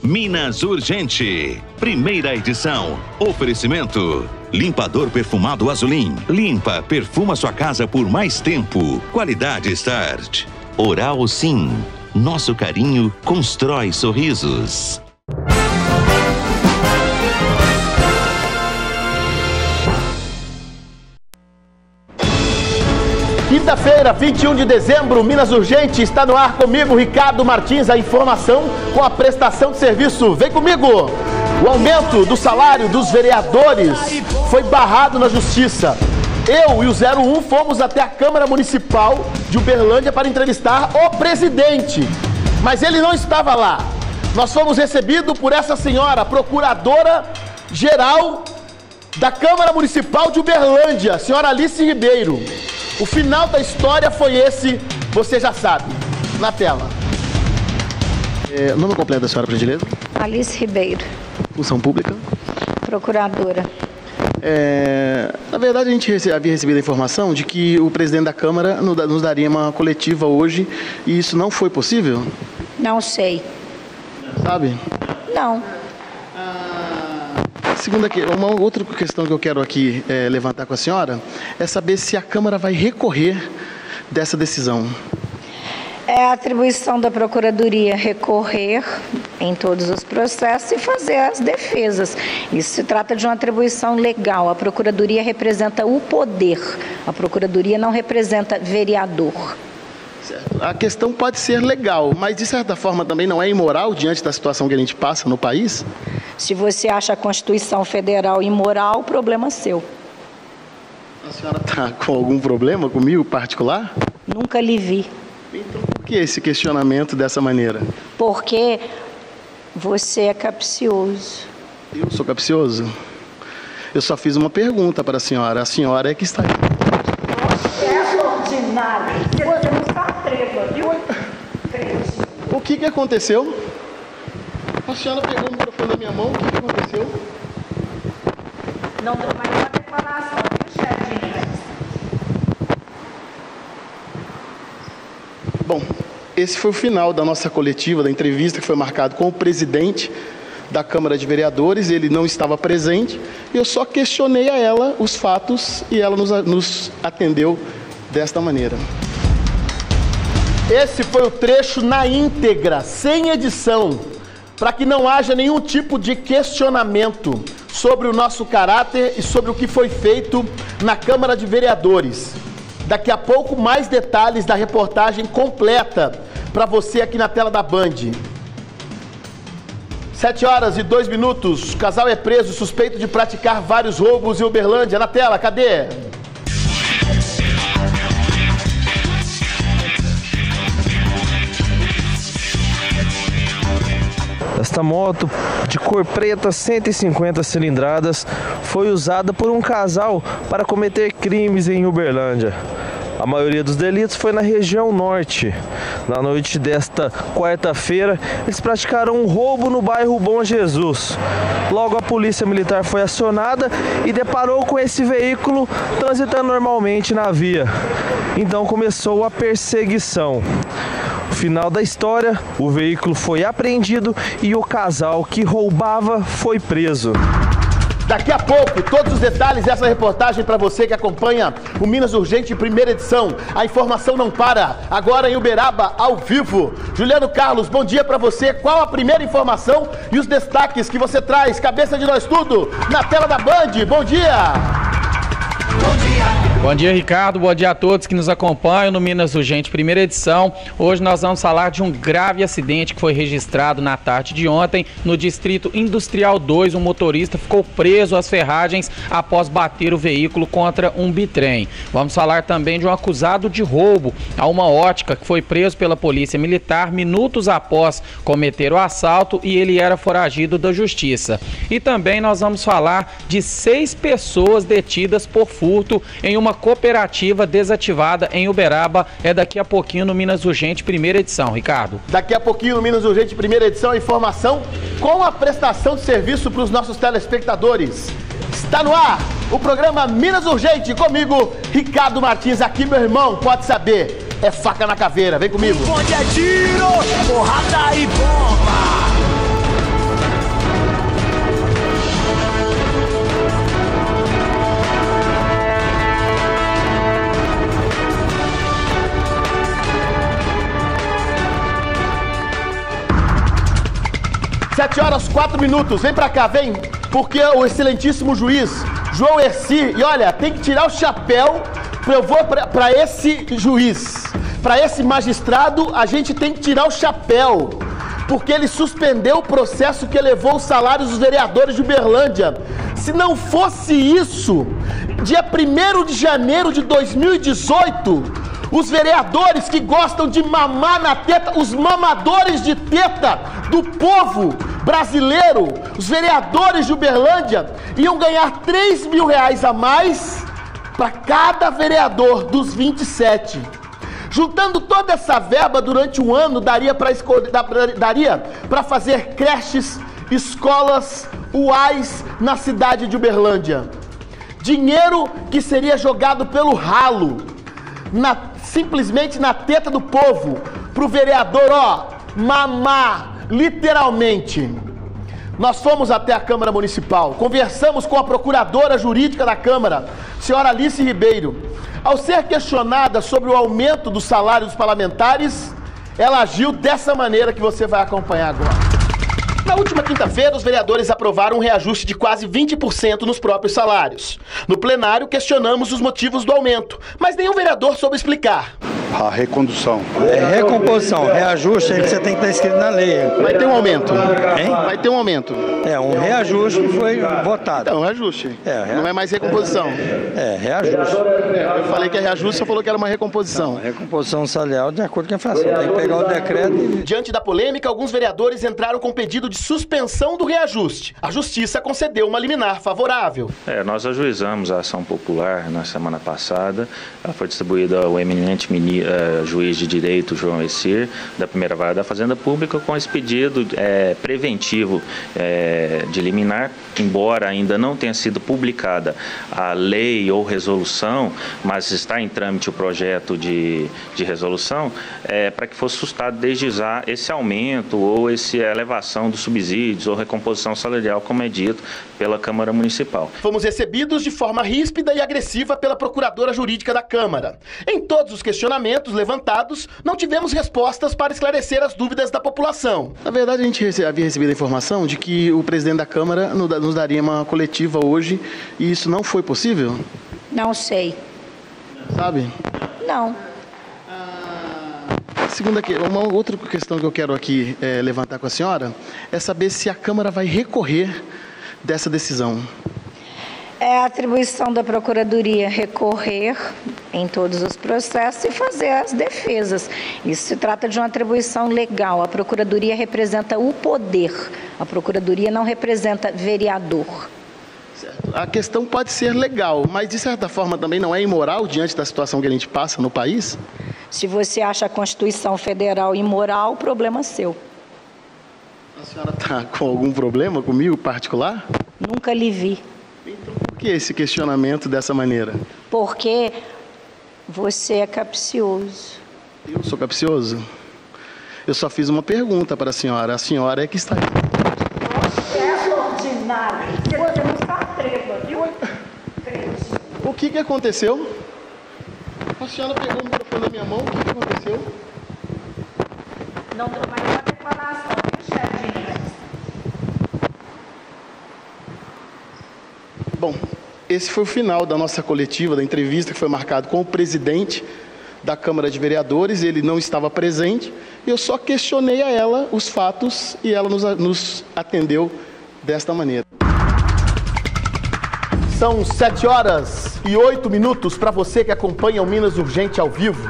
Minas Urgente, primeira edição. Oferecimento: limpador perfumado Azulim. Limpa, perfuma sua casa por mais tempo. Qualidade Start. Oral Sim. Nosso carinho constrói sorrisos. Quinta-feira, 21 de dezembro, Minas Urgente, está no ar comigo, Ricardo Martins, a informação com a prestação de serviço. Vem comigo! O aumento do salário dos vereadores foi barrado na Justiça. Eu e o 01 fomos até a Câmara Municipal de Uberlândia para entrevistar o presidente, mas ele não estava lá. Nós fomos recebidos por essa senhora, procuradora-geral da Câmara Municipal de Uberlândia, senhora Alice Ribeiro. O final da história foi esse, você já sabe, na tela. Nome completo da senhora, por gentileza? Alice Ribeiro. Função pública? Procuradora. Na verdade, a gente havia recebido a informação de que o presidente da Câmara nos daria uma coletiva hoje e isso não foi possível? Não sei. Sabe? Não. Uma outra questão que eu quero aqui levantar com a senhora é saber se a Câmara vai recorrer dessa decisão. É a atribuição da Procuradoria recorrer em todos os processos e fazer as defesas. Isso se trata de uma atribuição legal. A Procuradoria representa o poder. A Procuradoria não representa vereador. Certo. A questão pode ser legal, mas de certa forma também não é imoral diante da situação que a gente passa no país? Se você acha a Constituição Federal imoral, o problema é seu. A senhora está com algum problema comigo particular? Nunca lhe vi. Então por que esse questionamento dessa maneira? Porque você é capcioso. Eu sou capcioso? Eu só fiz uma pergunta para a senhora é que está aí. Você é ordinário. Você não está treva, viu? O que aconteceu? A senhora pegou o microfone da minha mão, o que aconteceu? Não dou mais uma declaração, viu, chefe? Bom, esse foi o final da nossa coletiva, da entrevista que foi marcado com o presidente da Câmara de Vereadores. Ele não estava presente, eu só questionei a ela os fatos e ela nos atendeu desta maneira. Esse foi o trecho na íntegra, sem edição, para que não haja nenhum tipo de questionamento sobre o nosso caráter e sobre o que foi feito na Câmara de Vereadores. Daqui a pouco, mais detalhes da reportagem completa para você aqui na tela da Band. 7h02, o casal é preso suspeito de praticar vários roubos em Uberlândia. Na tela, cadê? Esta moto de cor preta, 150 cilindradas, foi usada por um casal para cometer crimes em Uberlândia. A maioria dos delitos foi na região norte. Na noite desta quarta-feira, eles praticaram um roubo no bairro Bom Jesus. Logo, a polícia militar foi acionada e deparou com esse veículo transitando normalmente na via. Então começou a perseguição. No final da história, o veículo foi apreendido e o casal que roubava foi preso. Daqui a pouco, todos os detalhes dessa reportagem para você que acompanha o Minas Urgente, primeira edição. A informação não para. Agora em Uberaba, ao vivo. Juliano Carlos, bom dia para você. Qual a primeira informação e os destaques que você traz? Cabeça de nós tudo, na tela da Band. Bom dia! Bom dia! Bom dia, Ricardo. Bom dia a todos que nos acompanham no Minas Urgente, primeira edição. Hoje nós vamos falar de um grave acidente que foi registrado na tarde de ontem no Distrito Industrial 2. Um motorista ficou preso às ferragens após bater o veículo contra um bitrem. Vamos falar também de um acusado de roubo a uma ótica que foi preso pela Polícia Militar minutos após cometer o assalto e ele era foragido da Justiça. E também nós vamos falar de 6 pessoas detidas por furto em uma cooperativa desativada em Uberaba. É daqui a pouquinho no Minas Urgente, primeira edição, Ricardo. Daqui a pouquinho no Minas Urgente, primeira edição, a informação com a prestação de serviço para os nossos telespectadores. Está no ar o programa Minas Urgente, comigo, Ricardo Martins. Aqui, meu irmão, pode saber, é faca na caveira, vem comigo. Onde é tiro, porrada e bomba. 7h04. Vem pra cá, vem. Porque o excelentíssimo juiz João Herci, e olha, tem que tirar o chapéu. Eu vou pra esse juiz, pra esse magistrado, a gente tem que tirar o chapéu. Porque ele suspendeu o processo que elevou os salários dos vereadores de Uberlândia. Se não fosse isso, dia 1º de janeiro de 2018, os vereadores que gostam de mamar na teta, os mamadores de teta do povo brasileiro, os vereadores de Uberlândia, iam ganhar R$3.000 a mais para cada vereador dos 27. Juntando toda essa verba durante um ano, daria para fazer creches, escolas, UAIs na cidade de Uberlândia. Dinheiro que seria jogado pelo ralo, simplesmente na teta do povo, pro vereador, mamar, literalmente. Nós fomos até a Câmara Municipal, conversamos com a procuradora jurídica da Câmara, senhora Alice Ribeiro. Ao ser questionada sobre o aumento do salário dos parlamentares, ela agiu dessa maneira que você vai acompanhar agora. Na última quinta-feira, os vereadores aprovaram um reajuste de quase 20% nos próprios salários. No plenário, questionamos os motivos do aumento, mas nenhum vereador soube explicar. A recondução. É recomposição, reajuste aí que você tem que estar escrito na lei. Vai ter um aumento. Hein? Vai ter um aumento. É, um reajuste que foi votado. Então, reajuste. Não é mais recomposição. É, reajuste. Eu falei que é reajuste, você falou que era uma recomposição. Recomposição salarial de acordo com a inflação. Tem que pegar o decreto e... Diante da polêmica, alguns vereadores entraram com pedido de suspensão do reajuste. A Justiça concedeu uma liminar favorável. Nós ajuizamos a ação popular na semana passada. Ela foi distribuída ao eminente juiz de direito João Herci, da primeira vara da Fazenda Pública, com esse pedido preventivo de liminar, embora ainda não tenha sido publicada a lei ou resolução, mas está em trâmite o projeto de resolução, para que fosse sustentado desde já esse aumento ou essa elevação dos subsídios ou recomposição salarial, como é dito pela Câmara Municipal. Fomos recebidos de forma ríspida e agressiva pela Procuradora Jurídica da Câmara. Em todos os questionamentos levantados, não tivemos respostas para esclarecer as dúvidas da população. Na verdade, a gente havia recebido a informação de que o presidente da Câmara nos daria uma coletiva hoje, e isso não foi possível? Não sei. Sabe? Não. Uma outra questão que eu quero aqui levantar com a senhora é saber se a Câmara vai recorrer dessa decisão. É a atribuição da Procuradoria recorrer em todos os processos e fazer as defesas. Isso se trata de uma atribuição legal. A Procuradoria representa o poder. A Procuradoria não representa vereador. Certo. A questão pode ser legal, mas de certa forma também não é imoral diante da situação que a gente passa no país? Se você acha a Constituição Federal imoral, o problema é seu. A senhora está com algum problema comigo particular? Nunca lhe vi. Então, por que esse questionamento dessa maneira? Porque você é capcioso. Eu sou capcioso? Eu só fiz uma pergunta para a senhora é que está aí. Processo ordinário. Você não está treva, viu? O que aconteceu? A senhora pegou o microfone na minha mão, o que aconteceu? Não dou mais uma declaração, viu, chefinha? Bom, esse foi o final da nossa coletiva, da entrevista que foi marcado com o presidente da Câmara de Vereadores. Ele não estava presente, eu só questionei a ela os fatos e ela nos atendeu desta maneira. São 7h08 para você que acompanha o Minas Urgente ao vivo.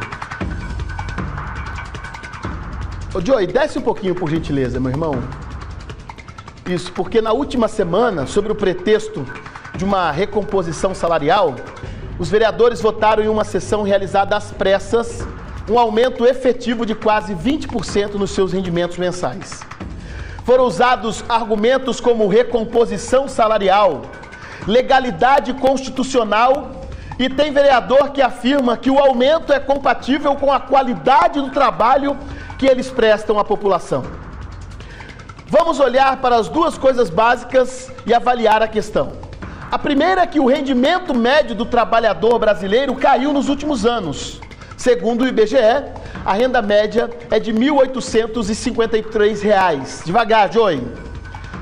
Ô Joey, desce um pouquinho por gentileza, meu irmão. Isso, porque na última semana, sobre o pretexto de uma recomposição salarial, os vereadores votaram em uma sessão realizada às pressas um aumento efetivo de quase 20% nos seus rendimentos mensais. Foram usados argumentos como recomposição salarial, legalidade constitucional, e tem vereador que afirma que o aumento é compatível com a qualidade do trabalho que eles prestam à população. Vamos olhar para as duas coisas básicas e avaliar a questão. A primeira é que o rendimento médio do trabalhador brasileiro caiu nos últimos anos. Segundo o IBGE, a renda média é de R$ 1.853. Devagar, Joey.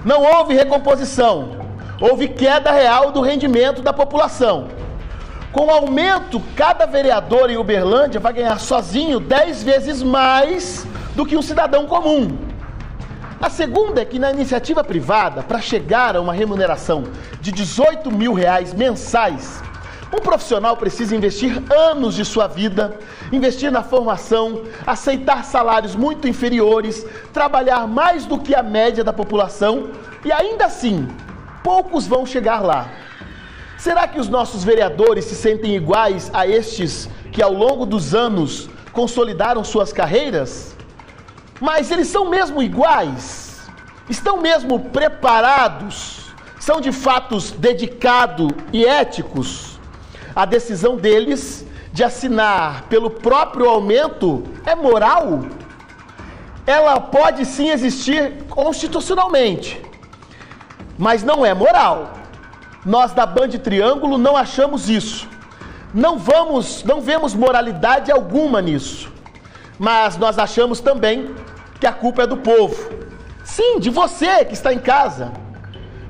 Não houve recomposição, houve queda real do rendimento da população. Com o aumento, cada vereador em Uberlândia vai ganhar sozinho 10 vezes mais do que um cidadão comum. A segunda é que na iniciativa privada, para chegar a uma remuneração de R$18 mil mensais, um profissional precisa investir anos de sua vida, investir na formação, aceitar salários muito inferiores, trabalhar mais do que a média da população e ainda assim, poucos vão chegar lá. Será que os nossos vereadores se sentem iguais a estes que ao longo dos anos consolidaram suas carreiras? Mas eles são mesmo iguais? Estão mesmo preparados? São de fato dedicados e éticos? A decisão deles de assinar pelo próprio aumento é moral? Ela pode sim existir constitucionalmente, mas não é moral. Nós da Band Triângulo não achamos isso. Não vemos moralidade alguma nisso. Mas nós achamos também que a culpa é do povo. Sim, de você que está em casa.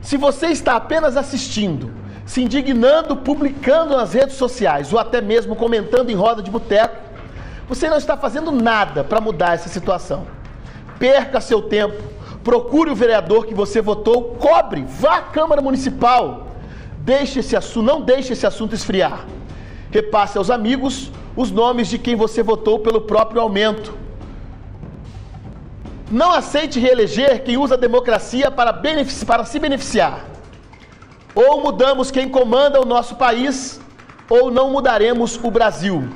Se você está apenas assistindo, se indignando, publicando nas redes sociais ou até mesmo comentando em roda de boteco, você não está fazendo nada para mudar essa situação. Perca seu tempo, procure o vereador que você votou, cobre, vá à Câmara Municipal. Não deixe esse assunto esfriar. Repasse aos amigos os nomes de quem você votou pelo próprio aumento. Não aceite reeleger quem usa a democracia para se beneficiar. Ou mudamos quem comanda o nosso país, ou não mudaremos o Brasil.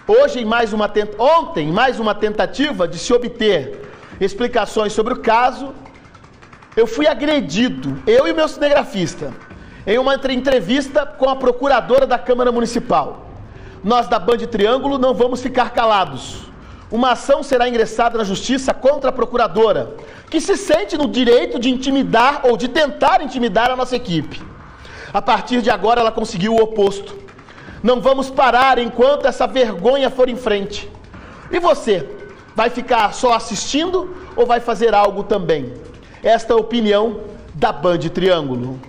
Ontem, mais uma tentativa de se obter explicações sobre o caso, eu fui agredido, eu e o meu cinegrafista, em uma entrevista com a procuradora da Câmara Municipal. Nós da Band Triângulo não vamos ficar calados. Uma ação será ingressada na Justiça contra a procuradora, que se sente no direito de intimidar ou de tentar intimidar a nossa equipe. A partir de agora ela conseguiu o oposto. Não vamos parar enquanto essa vergonha for em frente. E você, vai ficar só assistindo ou vai fazer algo também? Esta é a opinião da Band Triângulo.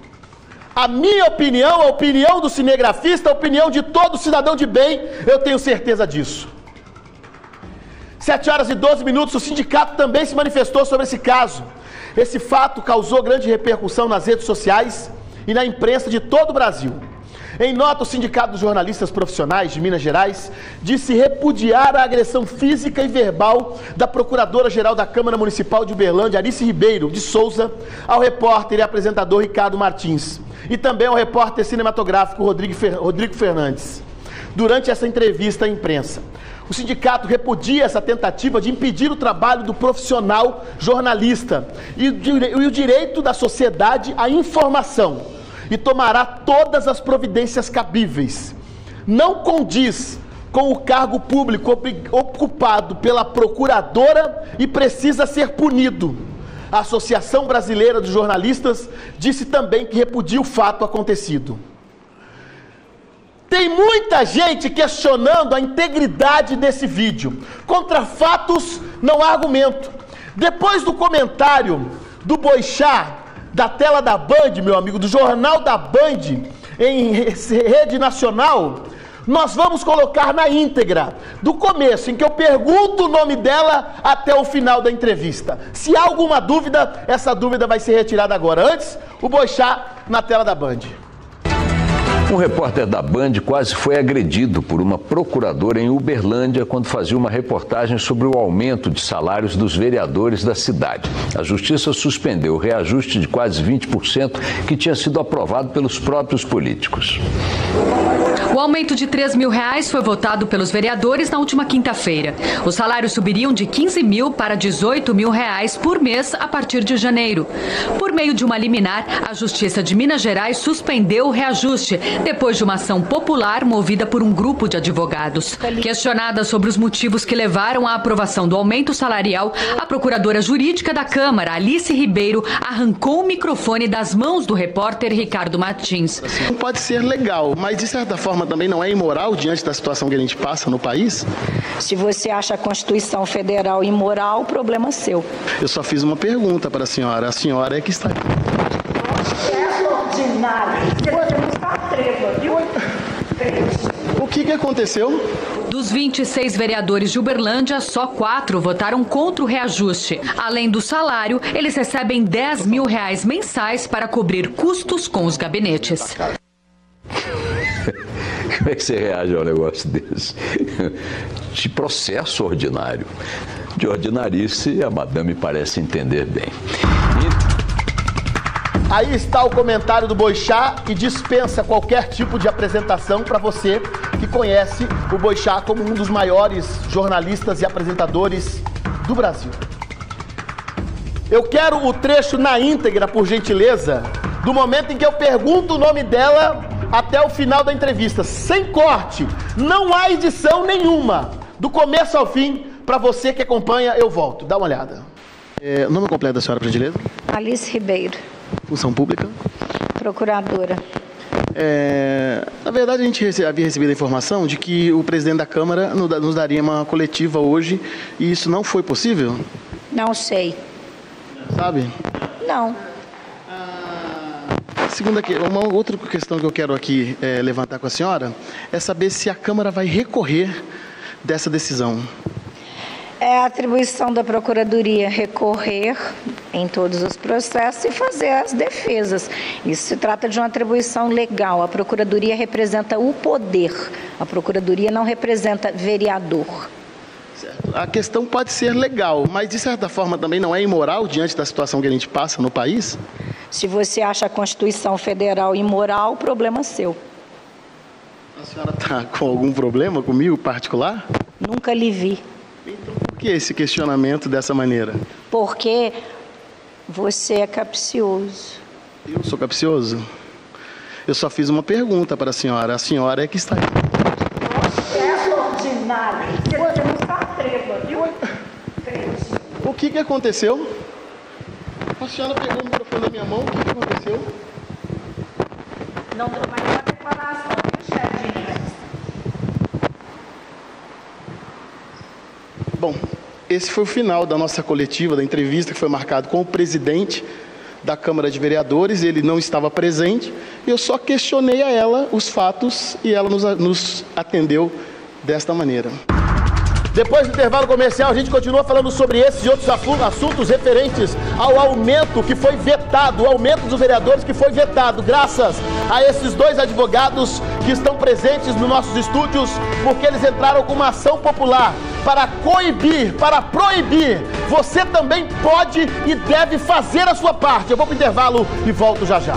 A minha opinião, a opinião do cinegrafista, a opinião de todo cidadão de bem, eu tenho certeza disso. 7h12, o sindicato também se manifestou sobre esse caso. Esse fato causou grande repercussão nas redes sociais e na imprensa de todo o Brasil. Em nota, o Sindicato dos Jornalistas Profissionais de Minas Gerais disse repudiar a agressão física e verbal da Procuradora-Geral da Câmara Municipal de Uberlândia, Arice Ribeiro de Souza, ao repórter e apresentador Ricardo Martins, e também ao repórter cinematográfico Rodrigo Fernandes. Durante essa entrevista à imprensa, o sindicato repudia essa tentativa de impedir o trabalho do profissional jornalista e o direito da sociedade à informação, e tomará todas as providências cabíveis. Não condiz com o cargo público ocupado pela procuradora e precisa ser punido. A Associação Brasileira dos Jornalistas disse também que repudia o fato acontecido. Tem muita gente questionando a integridade desse vídeo. Contra fatos, não há argumento. Depois do comentário do Boixá, da tela da Band, meu amigo, do jornal da Band, em rede nacional, nós vamos colocar na íntegra, do começo, em que eu pergunto o nome dela, até o final da entrevista. Se há alguma dúvida, essa dúvida vai ser retirada agora. Antes, o Boixá na tela da Band. Um repórter da Band quase foi agredido por uma procuradora em Uberlândia quando fazia uma reportagem sobre o aumento de salários dos vereadores da cidade. A Justiça suspendeu o reajuste de quase 20% que tinha sido aprovado pelos próprios políticos. O aumento de R$3 mil foi votado pelos vereadores na última quinta-feira. Os salários subiriam de R$15 mil para R$18 mil por mês a partir de janeiro. Por meio de uma liminar, a Justiça de Minas Gerais suspendeu o reajuste, depois de uma ação popular movida por um grupo de advogados. Questionada sobre os motivos que levaram à aprovação do aumento salarial, a procuradora jurídica da Câmara, Alice Ribeiro, arrancou o microfone das mãos do repórter Ricardo Martins. Não pode ser legal, mas de certa forma também não é imoral diante da situação que a gente passa no país? Se você acha a Constituição Federal imoral, o problema é seu. Eu só fiz uma pergunta para a senhora é que está aqui. É ordinário. Você não está treva, viu? O que aconteceu? Dos 26 vereadores de Uberlândia, só 4 votaram contra o reajuste. Além do salário, eles recebem R$10 mil mensais para cobrir custos com os gabinetes. Como é que você reage a um negócio desse? De processo ordinário. De ordinarice, a madame parece entender bem. Aí está o comentário do Boixá, que dispensa qualquer tipo de apresentação para você que conhece o Boixá como um dos maiores jornalistas e apresentadores do Brasil. Eu quero o trecho na íntegra, por gentileza, do momento em que eu pergunto o nome dela até o final da entrevista, sem corte, não há edição nenhuma, do começo ao fim. Para você que acompanha, eu volto. Dá uma olhada. O nome completo da senhora, por gentileza? Alice Ribeiro. Função pública? Procuradora. Na verdade, a gente havia recebido a informação de que o presidente da Câmara nos daria uma coletiva hoje e isso não foi possível? Não sei. Sabe? Não. Uma outra questão que eu quero aqui levantar com a senhora é saber se a Câmara vai recorrer dessa decisão. É a atribuição da Procuradoria recorrer em todos os processos e fazer as defesas. Isso se trata de uma atribuição legal. A Procuradoria representa o poder. A Procuradoria não representa vereador. Certo. A questão pode ser legal, mas de certa forma também não é imoral diante da situação que a gente passa no país? Se você acha a Constituição Federal imoral, o problema é seu. A senhora está com algum problema comigo particular? Nunca lhe vi. Então, por que esse questionamento dessa maneira? Porque você é capcioso. Eu sou capcioso? Eu só fiz uma pergunta para a senhora é que está aqui. É ordinário. Você não está treva, viu? O que aconteceu? A senhora pegou o microfone da minha mão, o que aconteceu? Não estou mais na preparação, viu, chefinha? Bom, esse foi o final da nossa coletiva, da entrevista que foi marcado com o presidente da Câmara de Vereadores. Ele não estava presente, eu só questionei a ela os fatos e ela nos atendeu desta maneira. Depois do intervalo comercial, a gente continua falando sobre esses e outros assuntos referentes ao aumento que foi vetado, o aumento dos vereadores que foi vetado, graças a esses dois advogados que estão presentes nos nossos estúdios, porque eles entraram com uma ação popular para coibir, para proibir. Você também pode e deve fazer a sua parte. Eu vou para o intervalo e volto já já.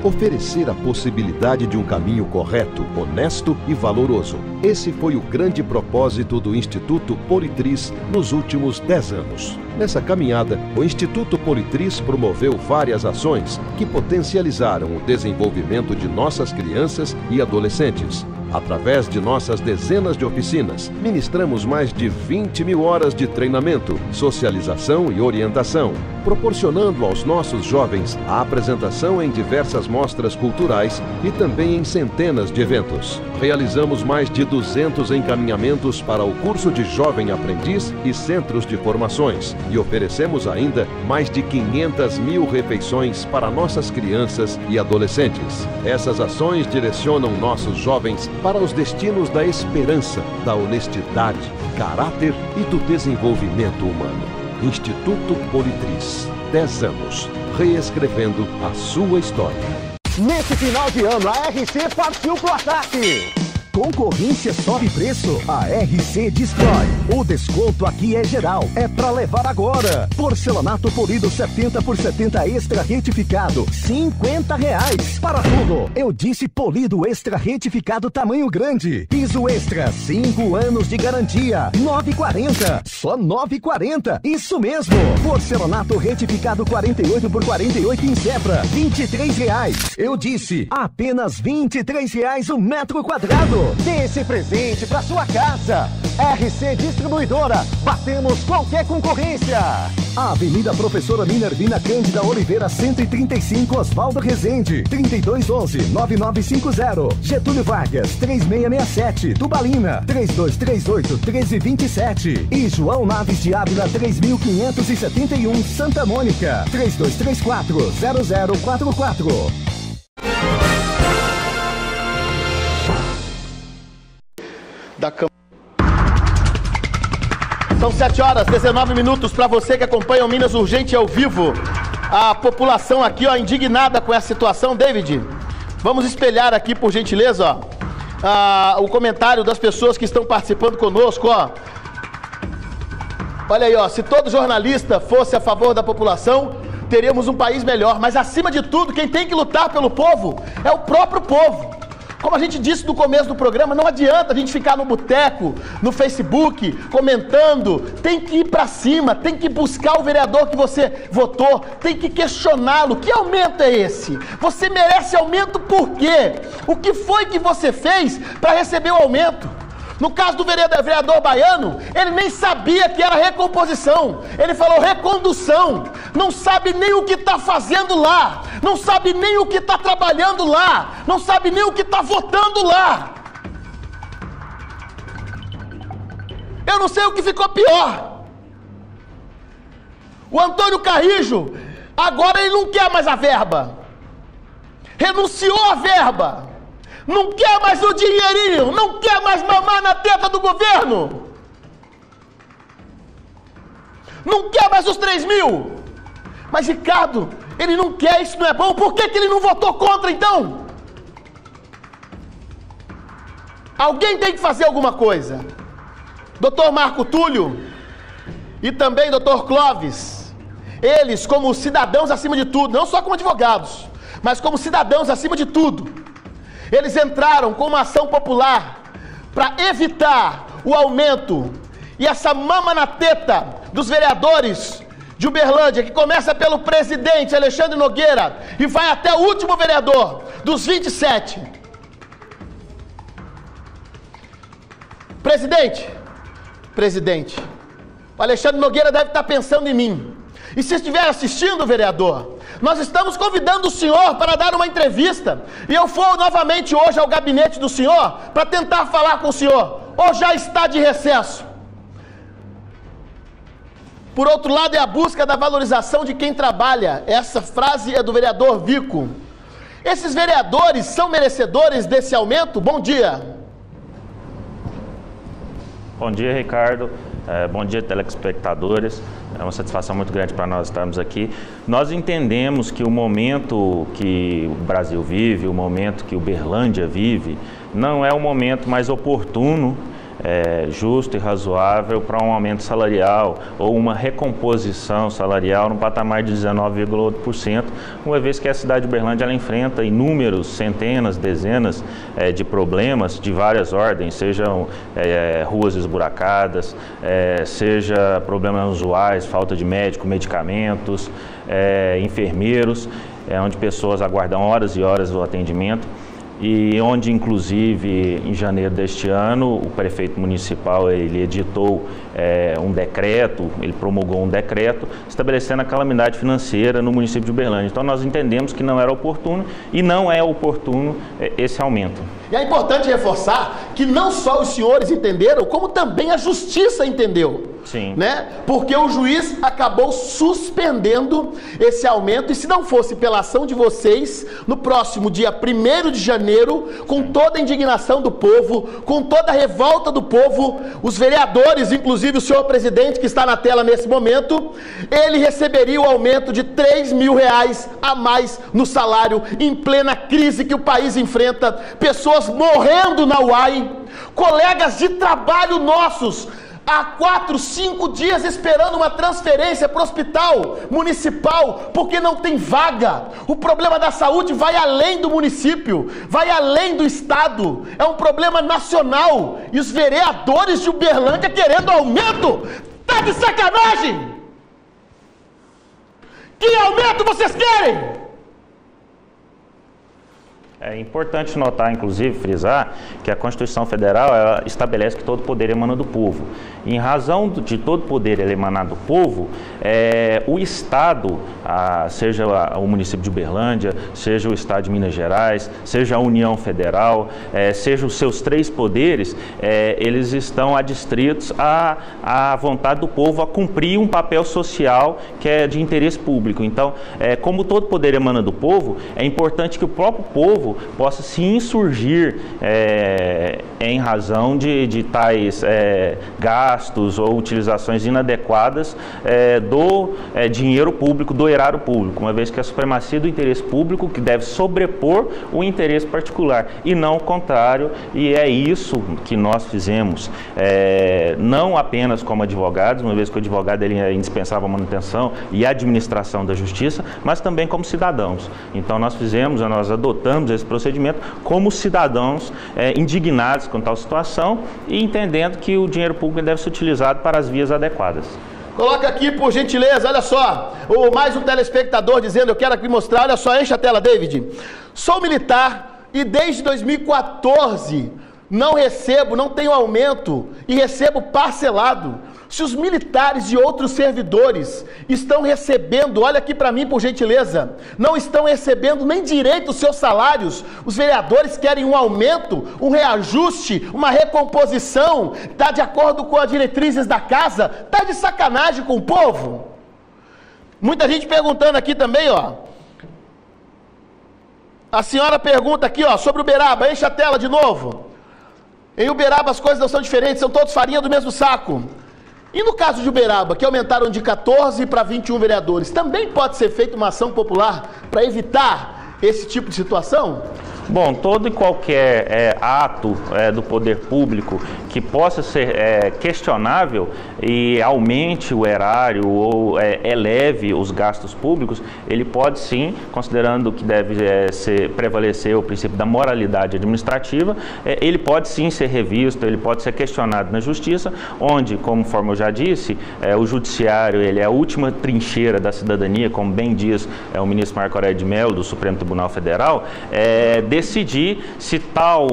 Oferecer a possibilidade de um caminho correto, honesto e valoroso. Esse foi o grande propósito do Instituto Politriz nos últimos 10 anos. Nessa caminhada, o Instituto Politriz promoveu várias ações que potencializaram o desenvolvimento de nossas crianças e adolescentes. Através de nossas dezenas de oficinas, ministramos mais de 20 mil horas de treinamento, socialização e orientação, proporcionando aos nossos jovens a apresentação em diversas mostras culturais e também em centenas de eventos. Realizamos mais de 200 encaminhamentos para o curso de jovem aprendiz e centros de formações e oferecemos ainda mais de 500 mil refeições para nossas crianças e adolescentes. Essas ações direcionam nossos jovens para os destinos da esperança, da honestidade, caráter e do desenvolvimento humano. Instituto Politriz, 10 anos, reescrevendo a sua história. Nesse final de ano, a RC partiu pro ataque. concorrência sobe preço, a RC destrói. O desconto aqui é geral, é pra levar agora. Porcelanato polido 70 por 70 extra retificado, R$50. Para tudo, eu disse polido extra retificado tamanho grande. Piso extra, 5 anos de garantia, R$9,40. Só R$9,40. Isso mesmo. Porcelanato retificado 48 por 48 em Zebra, R$23. Eu disse, apenas R$23 o metro quadrado. Dê esse presente pra sua casa. RC Distribuidora. Batemos qualquer concorrência. Avenida Professora Minervina Cândida Oliveira 135, Osvaldo Rezende, 3211-9950. Getúlio Vargas 3667, Tubalina 3238-1327 e João Naves de Ávila 3571, Santa Mônica 3234-0044. Da São 7h19 para você que acompanha o Minas Urgente ao vivo. A população aqui, ó, indignada com essa situação. David, vamos espelhar aqui, por gentileza, ó, o comentário das pessoas que estão participando conosco, ó. Olha aí, ó, se todo jornalista fosse a favor da população, teríamos um país melhor. Mas, acima de tudo, quem tem que lutar pelo povo é o próprio povo. Como a gente disse no começo do programa, não adianta a gente ficar no boteco, no Facebook, comentando. Tem que ir pra cima, tem que buscar o vereador que você votou, tem que questioná-lo. Que aumento é esse? Você merece aumento por quê? O que foi que você fez para receber o aumento? No caso do vereador Baiano, ele nem sabia que era recomposição. Ele falou recondução. Não sabe nem o que está fazendo lá. Não sabe nem o que está trabalhando lá. Não sabe nem o que está votando lá. Eu não sei o que ficou pior. O Antônio Carrijo, agora ele não quer mais a verba. Renunciou à verba. Não quer mais o dinheirinho, não quer mais mamar na teta do governo. Não quer mais os 3 mil. Mas, Ricardo, ele não quer, isso não é bom. Por que ele não votou contra, então? Alguém tem que fazer alguma coisa. Doutor Marco Túlio e também doutor Clóvis, eles como cidadãos acima de tudo, não só como advogados, mas como cidadãos acima de tudo, eles entraram com uma ação popular para evitar o aumento e essa mama na teta dos vereadores de Uberlândia, que começa pelo presidente Alexandre Nogueira e vai até o último vereador, dos 27. Presidente, o Alexandre Nogueira deve estar pensando em mim. E se estiver assistindo, vereador, nós estamos convidando o senhor para dar uma entrevista. E eu vou novamente hoje ao gabinete do senhor para tentar falar com o senhor. Ou já está de recesso? Por outro lado, é a busca da valorização de quem trabalha. Essa frase é do vereador Vico. Esses vereadores são merecedores desse aumento? Bom dia. Bom dia, Ricardo. Bom dia, telespectadores. É uma satisfação muito grande para nós estarmos aqui. Nós entendemos que o momento que o Brasil vive, o momento que Uberlândia vive, não é o momento mais oportuno, justo e razoável para um aumento salarial ou uma recomposição salarial no patamar de 19,8%, uma vez que a cidade de Uberlândia ela enfrenta inúmeros, centenas, dezenas de problemas de várias ordens, sejam ruas esburacadas, seja problemas usuais, falta de médico, medicamentos, enfermeiros, onde pessoas aguardam horas e horas o atendimento. E onde, inclusive, em janeiro deste ano, o prefeito municipal ele editou um decreto, ele promulgou um decreto estabelecendo a calamidade financeira no município de Uberlândia. Então, nós entendemos que não era oportuno e não é oportuno esse aumento. E é importante reforçar que não só os senhores entenderam, como também a justiça entendeu. Sim. Né? Porque o juiz acabou suspendendo esse aumento, e se não fosse pela ação de vocês, no próximo dia 1º de janeiro, com toda a indignação do povo, com toda a revolta do povo, os vereadores, inclusive o senhor presidente que está na tela nesse momento, ele receberia o aumento de R$3 mil a mais no salário, em plena crise que o país enfrenta, pessoas morrendo na UAI, dói. Colegas de trabalho nossos, há 4, 5 dias esperando uma transferência para o hospital municipal, porque não tem vaga. O problema da saúde vai além do município, vai além do estado, é um problema nacional. E os vereadores de Uberlândia querendo aumento, tá de sacanagem! Que aumento vocês querem? É importante notar, inclusive, frisar, que a Constituição Federal ela estabelece que todo poder emana do povo. E, em razão de todo poder emanar do povo, o Estado, seja o município de Uberlândia, seja o Estado de Minas Gerais, seja a União Federal, seja os seus 3 poderes, eles estão adstritos à vontade do povo a cumprir um papel social que é de interesse público. Então, como todo poder emana do povo, é importante que o próprio povo possa se insurgir em razão de tais gastos ou utilizações inadequadas do dinheiro público, do erário público, uma vez que a supremacia do interesse público que deve sobrepor o interesse particular e não o contrário, e é isso que nós fizemos, não apenas como advogados, uma vez que o advogado ele é indispensável à manutenção e à administração da justiça, mas também como cidadãos. Então nós adotamos esse procedimento como cidadãos indignados com tal situação e entendendo que o dinheiro público deve ser utilizado para as vias adequadas. Coloca aqui, por gentileza, olha só, mais um telespectador dizendo, eu quero aqui mostrar, olha só, enche a tela, David. Sou militar e desde 2014 não tenho aumento e recebo parcelado. Se os militares e outros servidores estão recebendo, olha aqui para mim por gentileza, não estão recebendo nem direito os seus salários, os vereadores querem um aumento, um reajuste, uma recomposição, está de acordo com as diretrizes da casa, está de sacanagem com o povo? Muita gente perguntando aqui também, ó. A senhora pergunta aqui, ó, sobre Uberaba, enche a tela de novo. Em Uberaba as coisas não são diferentes, são todos farinha do mesmo saco. E no caso de Uberaba, que aumentaram de 14 para 21 vereadores, também pode ser feita uma ação popular para evitar esse tipo de situação? Bom, todo e qualquer ato do poder público que possa ser questionável e aumente o erário ou eleve os gastos públicos, ele pode sim, considerando que deve prevalecer o princípio da moralidade administrativa, ele pode sim ser revisto, ele pode ser questionado na justiça, onde, conforme eu já disse, o judiciário ele é a última trincheira da cidadania, como bem diz o ministro Marco Aurélio de Mello, do Supremo Tribunal Federal, decidir se tal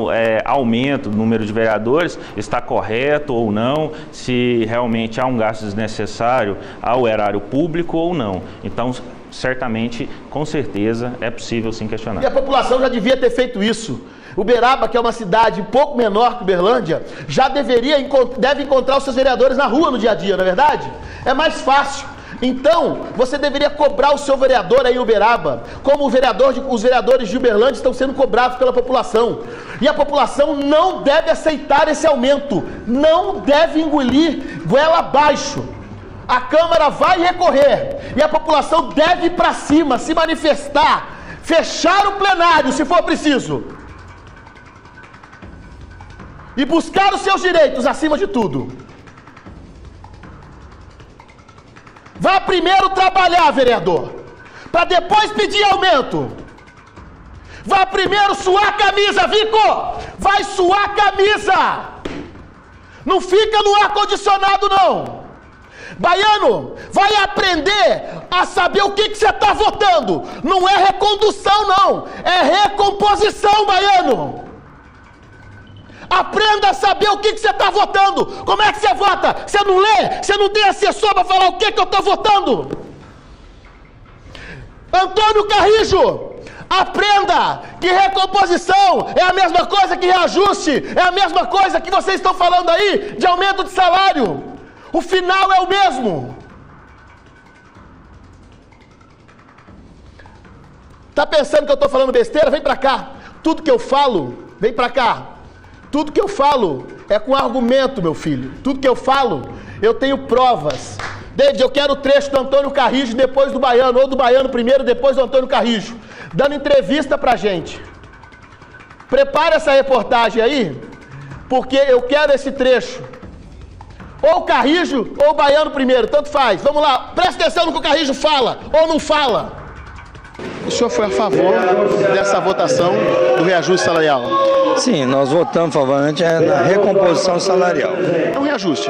aumento do número de vereadores está correto ou não, se realmente há um gasto desnecessário ao erário público ou não. Então, certamente, com certeza, é possível sim questionar. E a população já devia ter feito isso. Uberaba, que é uma cidade um pouco menor que Uberlândia, já deve encontrar os seus vereadores na rua no dia a dia, não é verdade? É mais fácil. Então, você deveria cobrar o seu vereador aí em Uberaba, como os vereadores de Uberlândia estão sendo cobrados pela população. E a população não deve aceitar esse aumento, não deve engolir goela abaixo. A Câmara vai recorrer e a população deve ir para cima, se manifestar, fechar o plenário se for preciso. E buscar os seus direitos acima de tudo. Vá primeiro trabalhar, vereador, para depois pedir aumento. Vá primeiro suar a camisa, Vico! Vai suar a camisa! Não fica no ar-condicionado, não. Baiano, vai aprender a saber o que você está votando. Não é recondução, não. É recomposição, baiano. Aprenda a saber o que você está votando. Como é que você vota? Você não lê? Você não tem assessor para falar o que eu estou votando? Antônio Carrijo, aprenda que recomposição é a mesma coisa que reajuste, é a mesma coisa que vocês estão falando aí de aumento de salário. O final é o mesmo. Tá pensando que eu estou falando besteira? Vem para cá. Tudo que eu falo, vem para cá. Tudo que eu falo é com argumento, meu filho. Tudo que eu falo, eu tenho provas. David, eu quero o trecho do Antônio Carrijo depois do Baiano, ou do Baiano primeiro, depois do Antônio Carrijo, dando entrevista pra gente. Prepara essa reportagem aí, porque eu quero esse trecho. Ou o Carrijo ou o Baiano primeiro, tanto faz. Vamos lá, presta atenção no que o Carrijo fala ou não fala. O senhor foi a favor dessa votação do reajuste salarial? Sim, nós votamos favoramente na recomposição salarial. É um reajuste?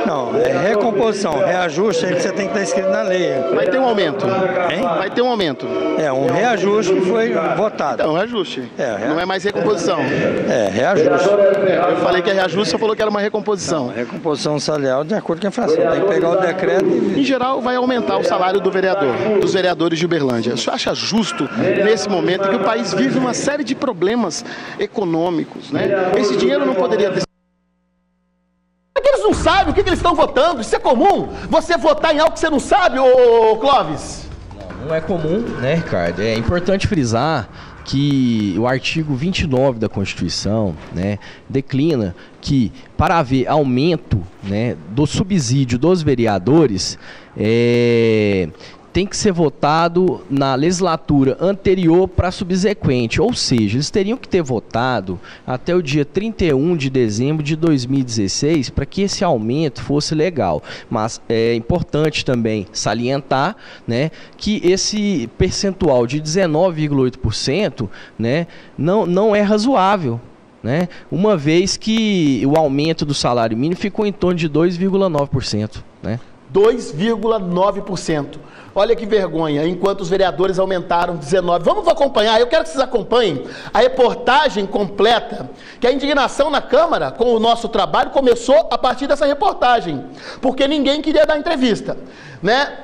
Não, é recomposição. Reajuste é que você tem que estar escrito na lei. Vai ter um aumento? Hein? Vai ter um aumento? É, um reajuste que foi votado. É um reajuste. Não é mais recomposição. É, reajuste. Eu falei que é reajuste, você falou que era uma recomposição. Não, recomposição salarial de acordo com a inflação. Tem que pegar o decreto e... Em geral, vai aumentar o salário do vereador, dos vereadores de Uberlândia. O senhor acha justo, nesse momento, em que o país vive uma série de problemas econômicos, né? Esse dinheiro não poderia ter... Eles não sabem o que eles estão votando. Isso é comum? Você votar em algo que você não sabe, ô Clóvis? Não é comum, né, Ricardo? É importante frisar que o artigo 29 da Constituição, né, declina que para haver aumento, né, do subsídio dos vereadores, tem que ser votado na legislatura anterior para a subsequente, ou seja, eles teriam que ter votado até o dia 31 de dezembro de 2016 para que esse aumento fosse legal. Mas é importante também salientar, né, que esse percentual de 19,8%, né, não é razoável, né, uma vez que o aumento do salário mínimo ficou em torno de 2,9%, né? 2,9%. Olha que vergonha, enquanto os vereadores aumentaram 19%. Vamos acompanhar, eu quero que vocês acompanhem a reportagem completa, que a indignação na Câmara com o nosso trabalho começou a partir dessa reportagem, porque ninguém queria dar entrevista, né?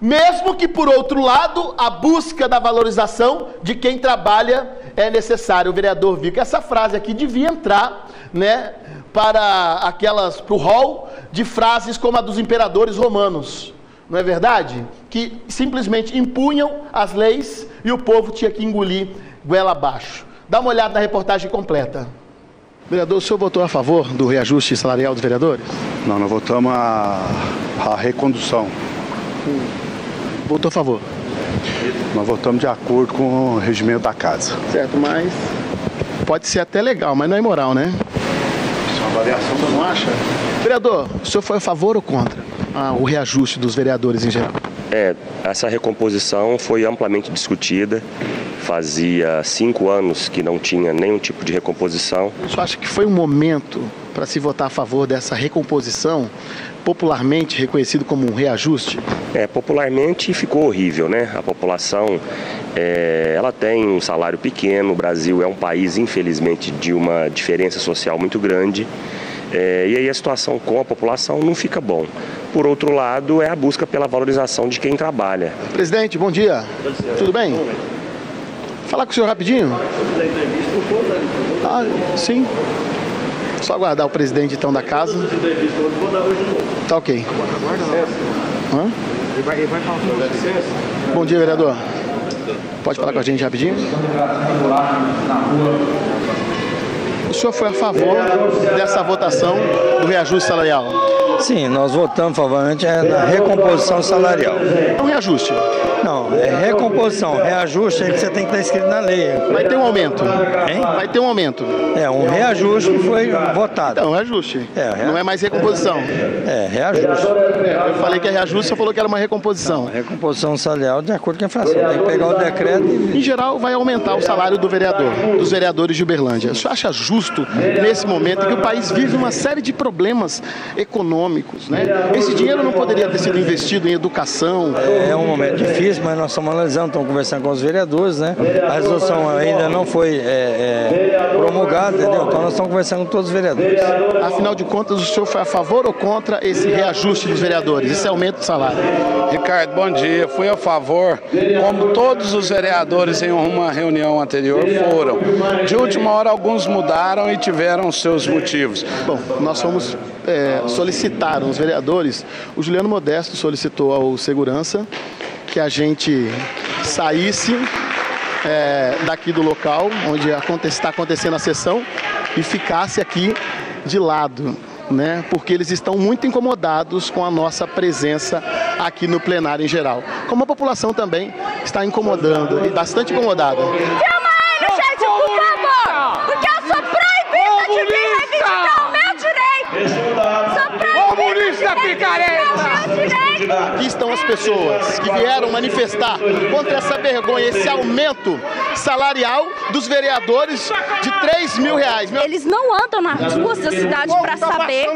Mesmo que, por outro lado, a busca da valorização de quem trabalha é necessária. O vereador viu que essa frase aqui devia entrar, né, para o rol de frases como a dos imperadores romanos, não é verdade? Que simplesmente impunham as leis e o povo tinha que engolir goela abaixo. Dá uma olhada na reportagem completa. Vereador, o senhor votou a favor do reajuste salarial dos vereadores? Não, nós votamos a recondução. Votou a favor? Nós votamos de acordo com o regimento da casa. Certo, mas pode ser até legal, mas não é imoral, né? Isso é uma avaliação, você não acha? Vereador, o senhor foi a favor ou contra o reajuste dos vereadores em geral? Essa recomposição foi amplamente discutida. Fazia 5 anos que não tinha nenhum tipo de recomposição. O senhor acha que foi um momento para se votar a favor dessa recomposição, popularmente reconhecido como um reajuste? Popularmente ficou horrível, né? A população, ela tem um salário pequeno, o Brasil é um país, infelizmente, de uma diferença social muito grande. E aí a situação com a população não fica bom. Por outro lado, é a busca pela valorização de quem trabalha. Presidente, bom dia. Tudo bem? Falar com o senhor rapidinho? Sim. Só aguardar o presidente então da casa. Tá ok. Ele vai falar com você. Bom dia, vereador. Pode falar com a gente rapidinho? O senhor foi a favor dessa votação do reajuste salarial? Sim, nós votamos favoramente na recomposição salarial. É um reajuste? Não, é recomposição. Reajuste é que você tem que estar escrito na lei. Vai ter um aumento? Hein? Vai ter um aumento? É, um reajuste que foi votado. Então, reajuste. Não é mais recomposição. É, reajuste. Eu falei que é reajuste, você falou que era uma recomposição. Não, recomposição salarial de acordo com a inflação. Tem que pegar o decreto e... Em geral, vai aumentar o salário do vereador, dos vereadores de Uberlândia. O senhor acha justo, nesse momento, em que o país vive uma série de problemas econômicos, né? Esse dinheiro não poderia ter sido investido em educação? É um momento difícil, mas nós estamos analisando, estamos conversando com os vereadores, né? A resolução ainda não foi promulgada, entendeu? Então nós estamos conversando com todos os vereadores. Afinal de contas, o senhor foi a favor ou contra esse reajuste dos vereadores, esse aumento do salário? Ricardo, bom dia. Fui a favor, como todos os vereadores em uma reunião anterior foram. De última hora, alguns mudaram e tiveram seus motivos. Bom, nós fomos solicitar os vereadores, o Juliano Modesto solicitou ao segurança que a gente saísse daqui do local onde está acontecendo a sessão e ficasse aqui de lado, né? Porque eles estão muito incomodados com a nossa presença aqui no plenário em geral. Como a população também está incomodando, e bastante incomodada. Filma ele, gente, por favor! Porque eu sou proibida de vir reivindicar Aqui estão as pessoas que vieram manifestar contra essa vergonha, esse aumento salarial dos vereadores de R$3.000. Eles não andam nas ruas da cidade para saber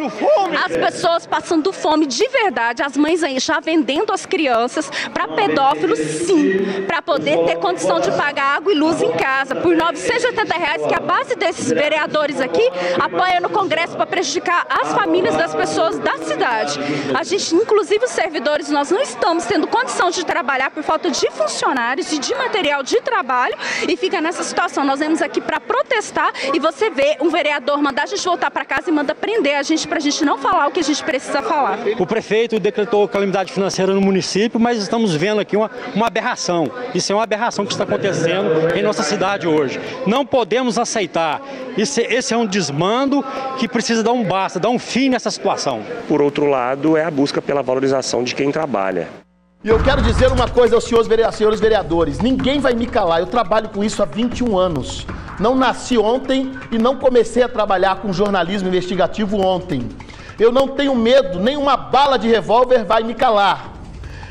as pessoas passando fome de verdade, as mães aí já vendendo as crianças para pedófilos, sim, para poder ter condição de pagar água e luz em casa por R$980, que a base desses vereadores aqui apoia no Congresso para prejudicar as famílias das pessoas da cidade. A gente, inclusive os servidores, nós não estamos tendo condição de trabalhar por falta de funcionários e de material de trabalho e fica nessa situação. Nós viemos aqui para protestar e você vê um vereador mandar a gente voltar para casa e manda prender a gente para a gente não falar o que a gente precisa falar. O prefeito decretou calamidade financeira no município, mas estamos vendo aqui uma aberração. Isso é uma aberração que está acontecendo em nossa cidade hoje. Não podemos aceitar. Esse é um desmando que precisa dar um basta, dar um fim nessa situação. Por outro lado, é a busca pela valorização de quem trabalha. E eu quero dizer uma coisa aos senhores vereadores, ninguém vai me calar, eu trabalho com isso há 21 anos. Não nasci ontem e não comecei a trabalhar com jornalismo investigativo ontem. Eu não tenho medo, nenhuma bala de revólver vai me calar.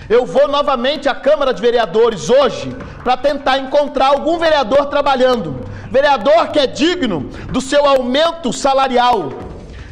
Eu vou novamente à Câmara de Vereadores hoje para tentar encontrar algum vereador trabalhando. Vereador que é digno do seu aumento salarial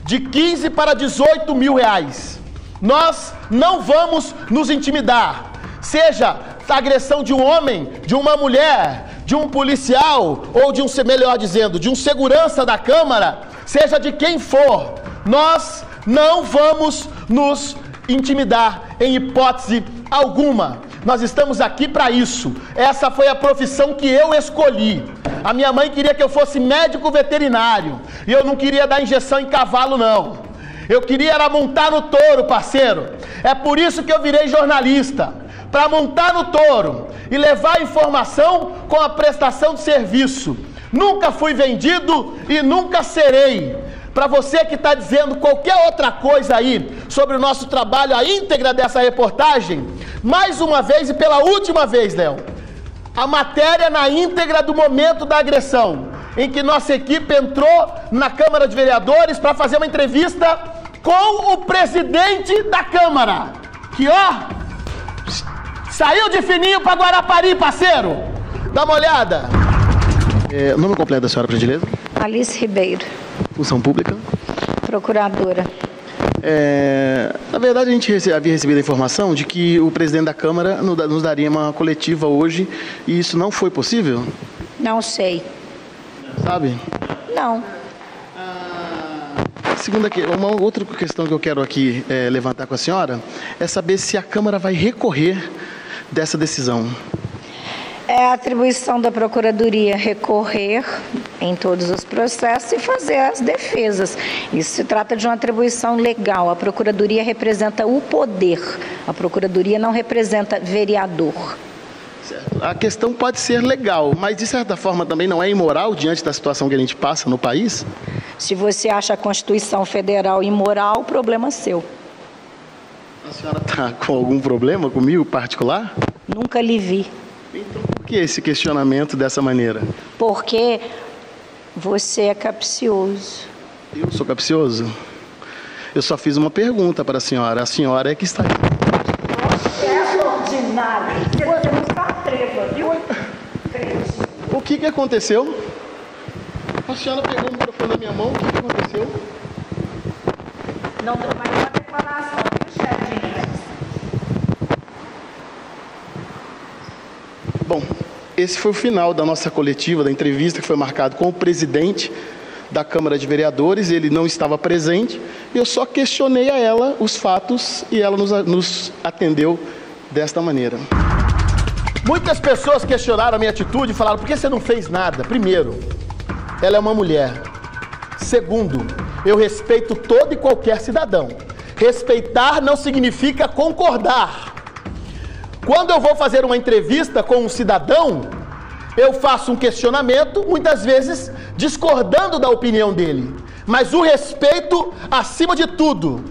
de R$15 para R$18.000. Nós não vamos nos intimidar, seja a agressão de um homem, de uma mulher, de um policial ou de um, melhor dizendo, de um segurança da Câmara, seja de quem for, nós não vamos nos intimidar em hipótese alguma. Nós estamos aqui para isso. Essa foi a profissão que eu escolhi. A minha mãe queria que eu fosse médico veterinário e eu não queria dar injeção em cavalo, não. Eu queria era montar no touro, parceiro. É por isso que eu virei jornalista, para montar no touro e levar informação com a prestação de serviço. Nunca fui vendido e nunca serei. Para você que está dizendo qualquer outra coisa aí sobre o nosso trabalho, a íntegra dessa reportagem, mais uma vez e pela última vez, Léo, a matéria na íntegra do momento da agressão, em que nossa equipe entrou na Câmara de Vereadores para fazer uma entrevista com o presidente da Câmara, que ó, saiu de fininho para Guarapari, parceiro. Dá uma olhada. O nome completo da senhora, por gentileza? Alice Ribeiro. Função pública? Procuradora. Na verdade, a gente havia recebido a informação de que o presidente da Câmara nos daria uma coletiva hoje e isso não foi possível? Não sei. Sabe? Não. Uma outra questão que eu quero aqui levantar com a senhora é saber se a Câmara vai recorrer dessa decisão. É a atribuição da Procuradoria recorrer em todos os processos e fazer as defesas. Isso se trata de uma atribuição legal. A Procuradoria representa o poder. A Procuradoria não representa vereador. Certo. A questão pode ser legal, mas de certa forma também não é imoral diante da situação que a gente passa no país? Se você acha a Constituição Federal imoral, o problema é seu. A senhora está com algum problema comigo particular? Nunca lhe vi. Então, por que esse questionamento dessa maneira? Porque você é capcioso. Eu sou capcioso? Eu só fiz uma pergunta para a senhora é que está... Você é ordinário, você não está treva, viu? O que aconteceu? A senhora pegou o microfone na minha mão, o que aconteceu? Não dou mais uma declaração, viu, chefe? Bom, esse foi o final da nossa coletiva, da entrevista que foi marcado com o presidente da Câmara de Vereadores. Ele não estava presente, eu só questionei a ela os fatos e ela nos atendeu desta maneira. Muitas pessoas questionaram a minha atitude e falaram, por que você não fez nada? Primeiro, ela é uma mulher. Segundo, eu respeito todo e qualquer cidadão. Respeitar não significa concordar. Quando eu vou fazer uma entrevista com um cidadão, eu faço um questionamento, muitas vezes discordando da opinião dele. Mas o respeito acima de tudo.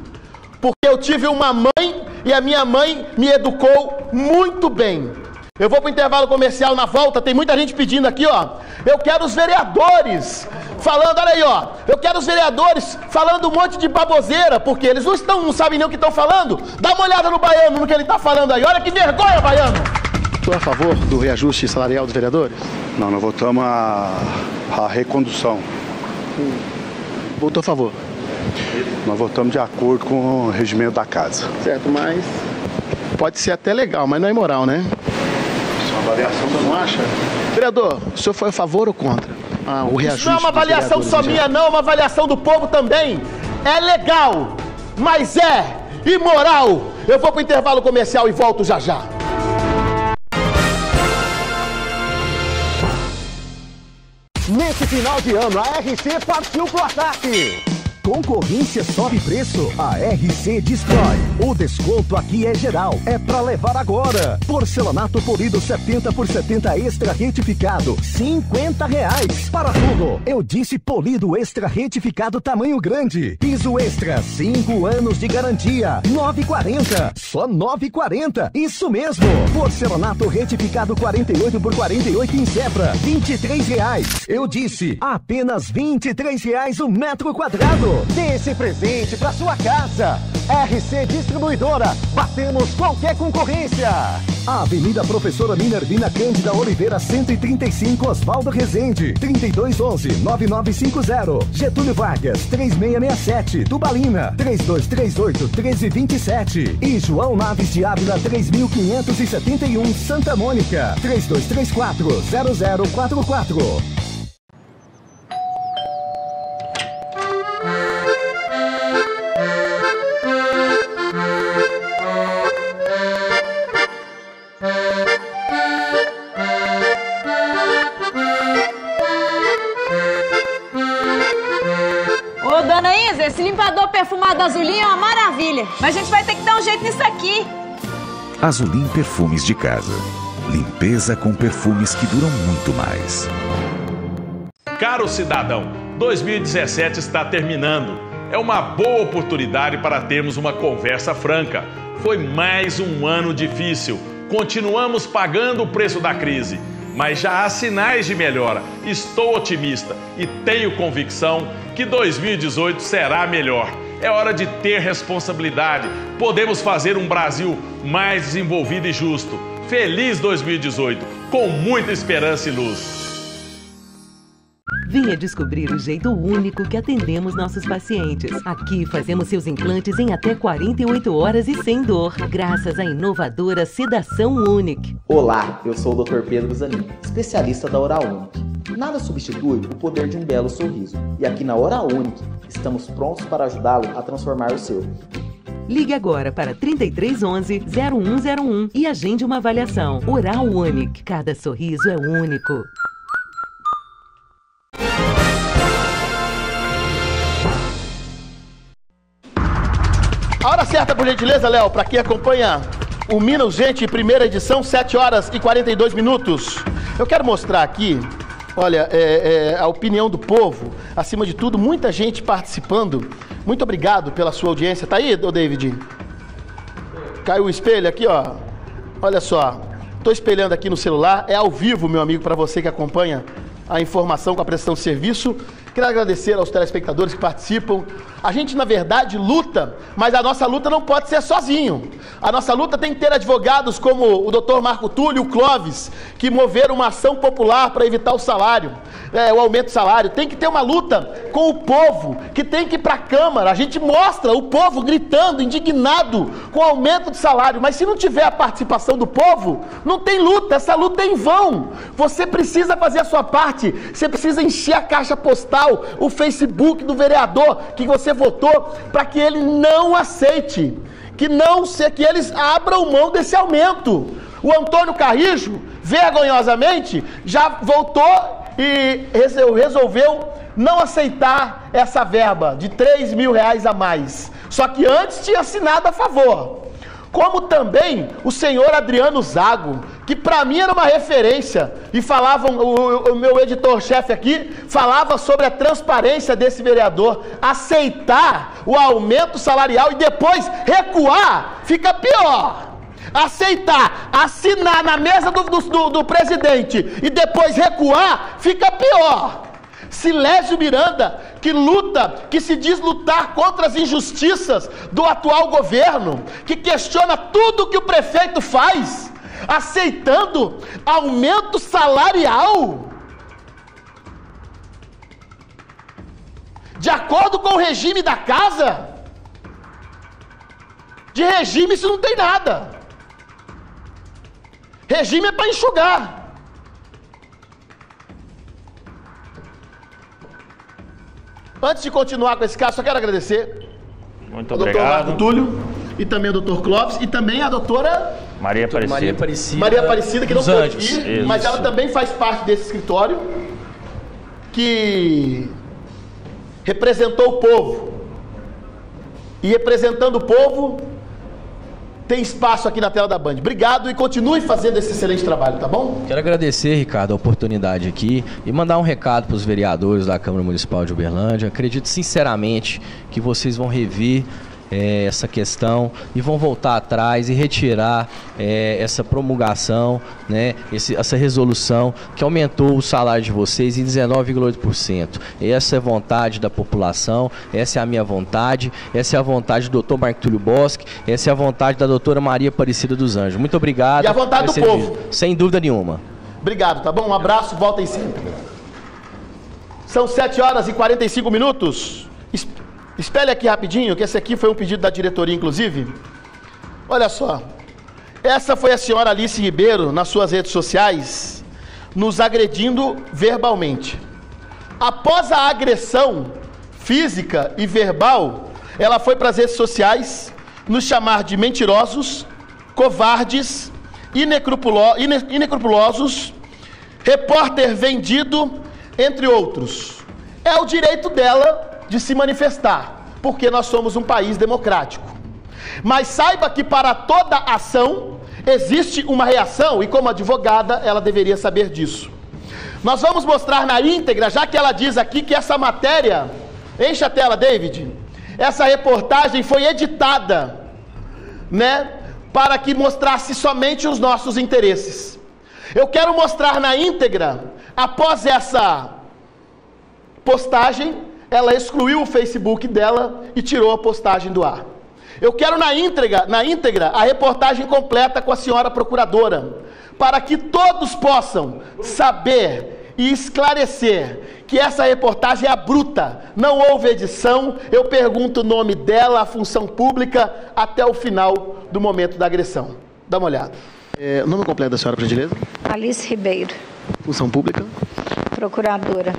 Porque eu tive uma mãe e a minha mãe me educou muito bem. Eu vou para o intervalo comercial, na volta tem muita gente pedindo aqui, ó. Eu quero os vereadores falando, olha aí, ó, eu quero os vereadores falando um monte de baboseira, porque eles não sabem nem o que estão falando. Dá uma olhada no Baiano, no que ele está falando aí, olha que vergonha, Baiano. Estou a favor do reajuste salarial dos vereadores? Não, nós votamos a recondução. Votou a favor? Nós votamos de acordo com o regimento da casa. Certo, mas pode ser até legal, mas não é moral, né? Isso é uma avaliação, você não acha? Vereador, o senhor foi a favor ou contra o reajuste? Isso não é uma avaliação só minha, não, é uma avaliação do povo também. É legal, mas é imoral. Eu vou para o intervalo comercial e volto já já. Nesse final de ano, a RC partiu pro ataque. Concorrência sobe preço, a RC destrói. O desconto aqui é geral, é pra levar agora. Porcelanato polido 70 por 70 extra retificado, R$50. Para tudo, eu disse polido extra retificado tamanho grande. Piso extra, 5 anos de garantia, R$9,40. Só R$9,40, isso mesmo. Porcelanato retificado 48 por 48 em Zebra, R$23. Eu disse, apenas R$23 o metro quadrado. Dê esse presente para sua casa. RC Distribuidora. Batemos qualquer concorrência. Avenida Professora Minervina Cândida Oliveira 135, Osvaldo Rezende. 3211-9950. Getúlio Vargas 3667, Tubalina. 3238-1327. E João Naves de Ávila 3571, Santa Mônica. 3234-0044. Esse limpador perfumado Azulim é uma maravilha, mas a gente vai ter que dar um jeito nisso aqui. Azulim Perfumes de Casa. Limpeza com perfumes que duram muito mais. Caro cidadão, 2017 está terminando. É uma boa oportunidade para termos uma conversa franca. Foi mais um ano difícil. Continuamos pagando o preço da crise, mas já há sinais de melhora. Estou otimista e tenho convicção que 2018 será melhor. É hora de ter responsabilidade. Podemos fazer um Brasil mais desenvolvido e justo. Feliz 2018, com muita esperança e luz. Venha descobrir o jeito único que atendemos nossos pacientes. Aqui fazemos seus implantes em até 48 horas e sem dor, graças à inovadora Sedação Unic. Olá, eu sou o Dr. Pedro Zanin, especialista da Oral Unic. Nada substitui o poder de um belo sorriso. E aqui na Oral Unic, estamos prontos para ajudá-lo a transformar o seu. Ligue agora para 3311-0101 e agende uma avaliação. Oral Unic, cada sorriso é único. A hora certa, por gentileza, Léo, para quem acompanha o Minas Urgente, primeira edição, 7 horas e 42 minutos. Eu quero mostrar aqui, olha, a opinião do povo, acima de tudo, muita gente participando. Muito obrigado pela sua audiência. Tá aí, David? Caiu o espelho aqui, ó. Olha só, tô espelhando aqui no celular, é ao vivo, meu amigo, para você que acompanha a informação com a prestação de serviço. Quero agradecer aos telespectadores que participam. A gente, na verdade, luta, mas a nossa luta não pode ser sozinho. A nossa luta tem que ter advogados como o Dr. Marco Túlio e o Clóvis, que moveram uma ação popular para evitar o salário, o aumento do salário. Tem que ter uma luta com o povo, que tem que ir para a Câmara. A gente mostra o povo gritando, indignado com o aumento do salário, mas se não tiver a participação do povo, não tem luta, essa luta é em vão. Você precisa fazer a sua parte, você precisa encher a caixa postal, o Facebook do vereador que você votou, para que ele não aceite, que eles abram mão desse aumento. O Antônio Carrijo, vergonhosamente, já voltou e resolveu não aceitar essa verba de R$3 mil a mais. Só que antes tinha assinado a favor. Como também o senhor Adriano Zago, que para mim era uma referência, e falavam, o meu editor-chefe aqui, falava sobre a transparência desse vereador. Aceitar o aumento salarial e depois recuar, fica pior. Aceitar, assinar na mesa do presidente e depois recuar, fica pior. Silésio Miranda, que se diz lutar contra as injustiças do atual governo, que questiona tudo que o prefeito faz, aceitando aumento salarial. De acordo com o regime da casa, de regime isso não tem nada. Regime é para enxugar. Antes de continuar com esse caso, só quero agradecer muito ao obrigado. doutor Marco Túlio e também ao doutor Clóvis e também à doutora Maria Aparecida. Maria Aparecida, que não pôde ir, Isso. mas ela também faz parte desse escritório que representou o povo. E representando o povo, tem espaço aqui na tela da Band. Obrigado e continue fazendo esse excelente trabalho, tá bom? Quero agradecer, Ricardo, a oportunidade aqui e mandar um recado para os vereadores da Câmara Municipal de Uberlândia. Acredito sinceramente que vocês vão rever essa questão e vão voltar atrás e retirar essa promulgação, né, essa resolução que aumentou o salário de vocês em 19,8%. Essa é a vontade da população, essa é a minha vontade, essa é a vontade do Dr. Marco Túlio Bosque, essa é a vontade da doutora Maria Aparecida dos Anjos. Muito obrigado. E a vontade do povo. Sem dúvida nenhuma. Obrigado, tá bom? Um abraço, voltem sempre. São 7h45. Espelhe aqui rapidinho, que esse aqui foi um pedido da diretoria, inclusive. Olha só. Essa foi a senhora Alice Ribeiro, nas suas redes sociais, nos agredindo verbalmente. Após a agressão física e verbal, ela foi para as redes sociais nos chamar de mentirosos, covardes, inescrupulosos, repórter vendido, entre outros. É o direito dela de se manifestar, porque nós somos um país democrático. Mas saiba que para toda ação existe uma reação e como advogada ela deveria saber disso. Nós vamos mostrar na íntegra, já que ela diz aqui que essa matéria, enche a tela, David, essa reportagem foi editada, né, para que mostrasse somente os nossos interesses. Eu quero mostrar na íntegra, após essa postagem, ela excluiu o Facebook dela e tirou a postagem do ar. Eu quero na íntegra a reportagem completa com a senhora procuradora, para que todos possam saber e esclarecer que essa reportagem é bruta, não houve edição. Eu pergunto o nome dela, a função pública, até o final do momento da agressão. Dá uma olhada. O nome completo da senhora, por gentileza? Alice Ribeiro. Função pública? Procuradora.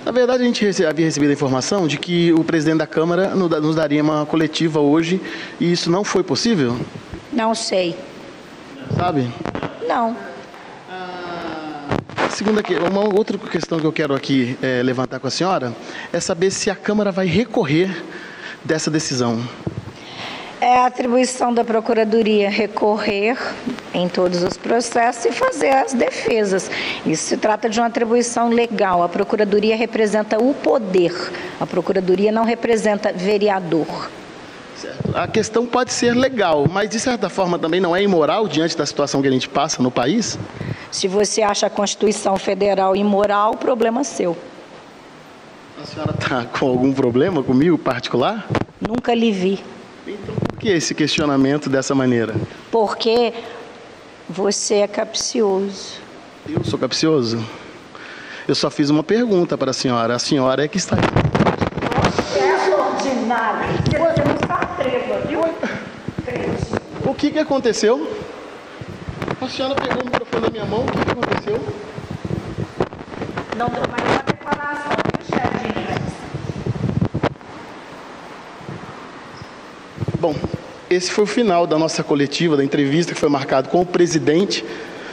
Na verdade, a gente havia recebido a informação de que o presidente da Câmara nos daria uma coletiva hoje e isso não foi possível? Não sei. Sabe? Não. Uma outra questão que eu quero aqui levantar com a senhora é saber se a Câmara vai recorrer dessa decisão. É a atribuição da Procuradoria recorrer em todos os processos e fazer as defesas. Isso se trata de uma atribuição legal. A Procuradoria representa o poder. A Procuradoria não representa vereador. Certo. A questão pode ser legal, mas de certa forma também não é imoral diante da situação que a gente passa no país? Se você acha a Constituição Federal imoral, o problema é seu. A senhora está com algum problema comigo particular? Nunca lhe vi. Então, por que esse questionamento dessa maneira? Porque você é capcioso. Eu sou capcioso? Eu só fiz uma pergunta para a senhora é que está... Você é ordinário. Você não está treva, viu? O que aconteceu? A senhora pegou o microfone na minha mão, o que aconteceu? Não dou mais uma declaração, viu, chefe? Bom, esse foi o final da nossa coletiva, da entrevista que foi marcado com o presidente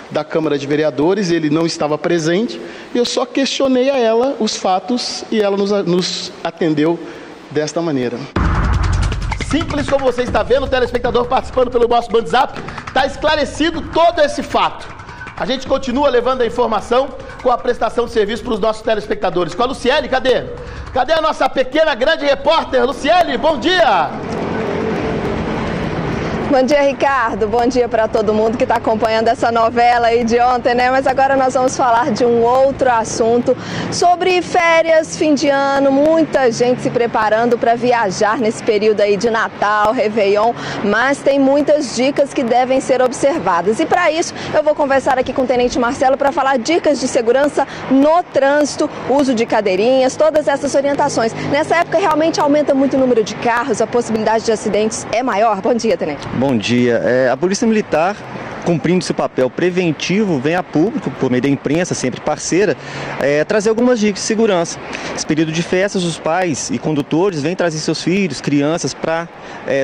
da Câmara de Vereadores. Ele não estava presente, eu só questionei a ela os fatos e ela nos atendeu desta maneira. Simples como você está vendo, o telespectador participando pelo nosso WhatsApp, está esclarecido todo esse fato. A gente continua levando a informação com a prestação de serviço para os nossos telespectadores. Com a Luciele, cadê? Cadê a nossa pequena, grande repórter? Luciele, bom dia! Bom dia, Ricardo. Bom dia para todo mundo que está acompanhando essa novela aí de ontem, né? Mas agora nós vamos falar de um outro assunto sobre férias, fim de ano, muita gente se preparando para viajar nesse período aí de Natal, Réveillon, mas tem muitas dicas que devem ser observadas. E para isso, eu vou conversar aqui com o Tenente Marcelo para falar dicas de segurança no trânsito, uso de cadeirinhas, todas essas orientações. Nessa época realmente aumenta muito o número de carros, a possibilidade de acidentes é maior. Bom dia, Tenente. Bom dia. A Polícia Militar, cumprindo seu papel preventivo, vem a público, por meio da imprensa, sempre parceira, trazer algumas dicas de segurança. Esse período de festas, os pais e condutores vêm trazer seus filhos, crianças, para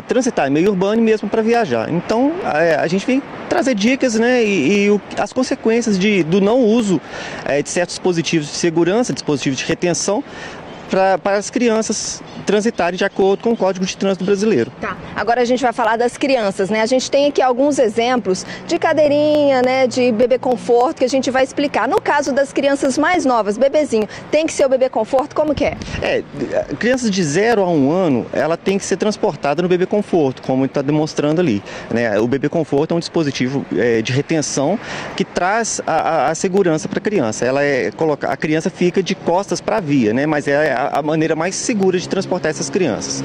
transitar em meio urbano e mesmo para viajar. Então, a gente vem trazer dicas, né, e as consequências do não uso de certos dispositivos de segurança, dispositivos de retenção, para as crianças transitarem de acordo com o Código de Trânsito Brasileiro. Tá. Agora a gente vai falar das crianças, né? A gente tem aqui alguns exemplos de cadeirinha, né, de bebê conforto que a gente vai explicar. No caso das crianças mais novas, bebezinho, tem que ser o bebê conforto? Como que é? Crianças de 0 a 1 ano, ela tem que ser transportada no bebê conforto, como está demonstrando ali, né? O bebê conforto é um dispositivo de retenção que traz a segurança para a criança. A criança fica de costas para a via, né? Mas é a maneira mais segura de transportar essas crianças.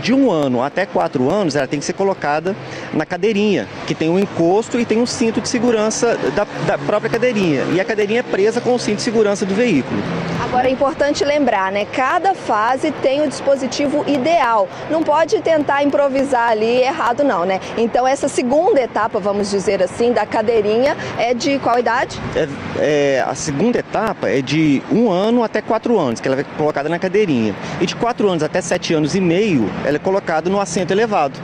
De 1 ano até 4 anos, ela tem que ser colocada na cadeirinha, que tem um encosto e tem um cinto de segurança da própria cadeirinha. E a cadeirinha é presa com o cinto de segurança do veículo. Agora é importante lembrar, né? Cada fase tem o dispositivo ideal. Não pode tentar improvisar ali errado não, né? Então essa segunda etapa, vamos dizer assim, da cadeirinha é de qual idade? A segunda etapa é de 1 ano até 4 anos, que ela vai colocada na cadeirinha. E de 4 anos até 7 anos e meio, ela é colocada no assento elevado.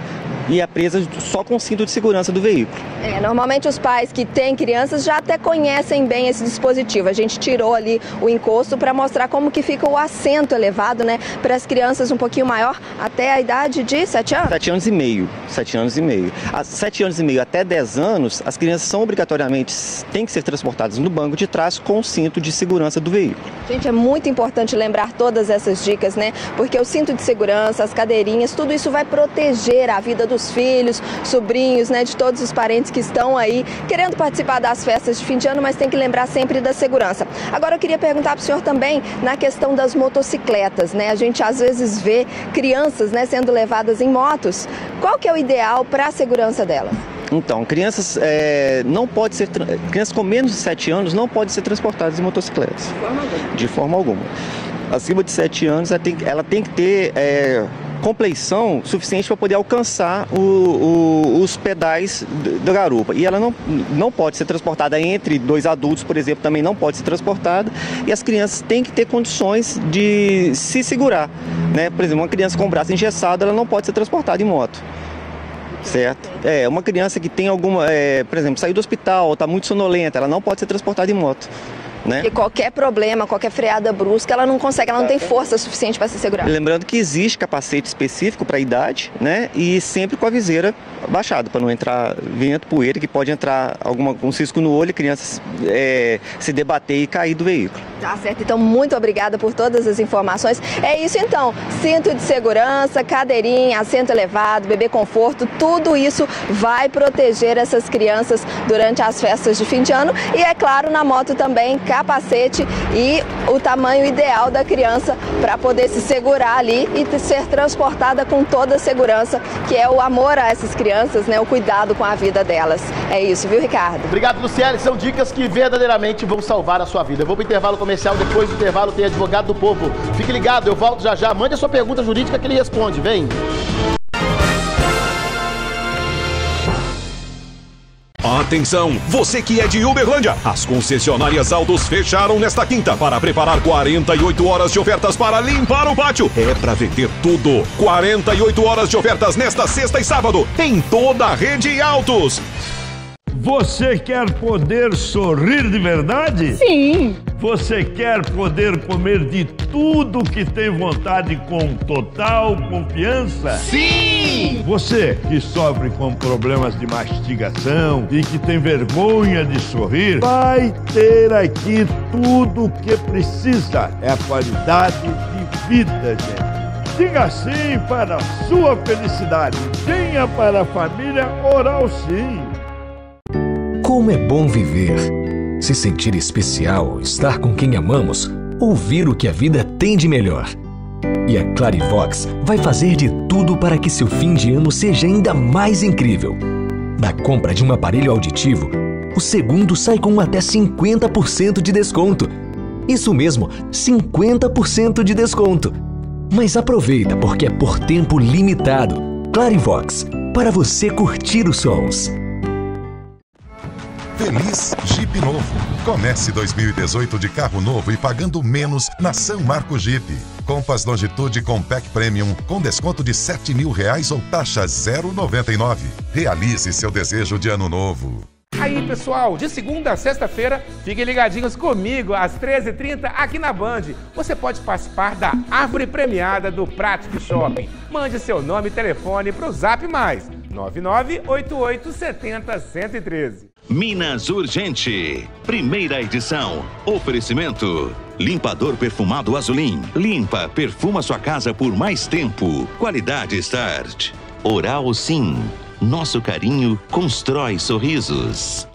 E é presa só com o cinto de segurança do veículo. Normalmente os pais que têm crianças já até conhecem bem esse dispositivo. A gente tirou ali o encosto para mostrar como que fica o assento elevado, né? Para as crianças um pouquinho maior, até a idade de 7 anos? 7 anos e meio. 7 anos e meio. A 7 anos e meio até 10 anos, as crianças são obrigatoriamente, têm que ser transportadas no banco de trás com o cinto de segurança do veículo. Gente, é muito importante lembrar todas essas dicas, né? Porque o cinto de segurança, as cadeirinhas, tudo isso vai proteger a vida dos filhos, sobrinhos, né, de todos os parentes que estão aí querendo participar das festas de fim de ano, mas tem que lembrar sempre da segurança. Agora eu queria perguntar para o senhor também na questão das motocicletas, né? A gente às vezes vê crianças, né, sendo levadas em motos. Qual que é o ideal para a segurança delas? Então, crianças crianças com menos de 7 anos não podem ser transportadas em motocicletas. De forma alguma. Acima de 7 anos, ela tem que ter compleição suficiente para poder alcançar os pedais da garupa. E ela não pode ser transportada entre 2 adultos, por exemplo, também não pode ser transportada. E as crianças têm que ter condições de se segurar, né? Por exemplo, uma criança com o braço engessado, ela não pode ser transportada em moto. Certo? Uma criança que tem alguma, por exemplo, saiu do hospital, está muito sonolenta, ela não pode ser transportada em moto. Né? E qualquer problema, qualquer freada brusca, ela não consegue, ela não tem força suficiente para se segurar. Lembrando que existe capacete específico para a idade, né? E sempre com a viseira baixada, para não entrar vento, poeira, que pode entrar um cisco no olho e a criança se debater e cair do veículo. Tá certo, então muito obrigada por todas as informações. É isso então, cinto de segurança, cadeirinha, assento elevado, bebê conforto, tudo isso vai proteger essas crianças durante as festas de fim de ano. E é claro, na moto também, capacete e o tamanho ideal da criança para poder se segurar ali e ser transportada com toda a segurança, que é o amor a essas crianças, né? O cuidado com a vida delas. É isso, viu, Ricardo? Obrigado, Luciele. São dicas que verdadeiramente vão salvar a sua vida. Eu vou para o intervalo comercial, depois do intervalo tem advogado do povo. Fique ligado, eu volto já já. Mande a sua pergunta jurídica que ele responde. Vem! Atenção, você que é de Uberlândia, as concessionárias Autos fecharam nesta quinta para preparar 48 horas de ofertas para limpar o pátio. É para vender tudo. 48 horas de ofertas nesta sexta e sábado em toda a rede Autos. Você quer poder sorrir de verdade? Sim! Você quer poder comer de tudo que tem vontade com total confiança? Sim! Você que sofre com problemas de mastigação e que tem vergonha de sorrir, vai ter aqui tudo o que precisa. É a qualidade de vida, gente. Diga sim para a sua felicidade. Venha para a família Oral Sim. Como é bom viver, se sentir especial, estar com quem amamos, ouvir o que a vida tem de melhor. E a Clarivox vai fazer de tudo para que seu fim de ano seja ainda mais incrível. Na compra de um aparelho auditivo, o segundo sai com até 50% de desconto. Isso mesmo, 50% de desconto. Mas aproveita porque é por tempo limitado. Clarivox, para você curtir os sons. Feliz Jeep Novo. Comece 2018 de carro novo e pagando menos na São Marco Jeep. Compass Longitude Compact Premium com desconto de R$7.000 ou taxa 0,99. Realize seu desejo de ano novo. Aí, pessoal, de segunda a sexta-feira, fiquem ligadinhos comigo às 13h30 aqui na Band. Você pode participar da Árvore Premiada do Pratic Shopping. Mande seu nome e telefone para o Zap Mais 998870-113. Minas Urgente, primeira edição. Oferecimento: limpador perfumado Azulim. Limpa, perfuma sua casa por mais tempo. Qualidade Start. Oral Sim. Nosso carinho constrói sorrisos.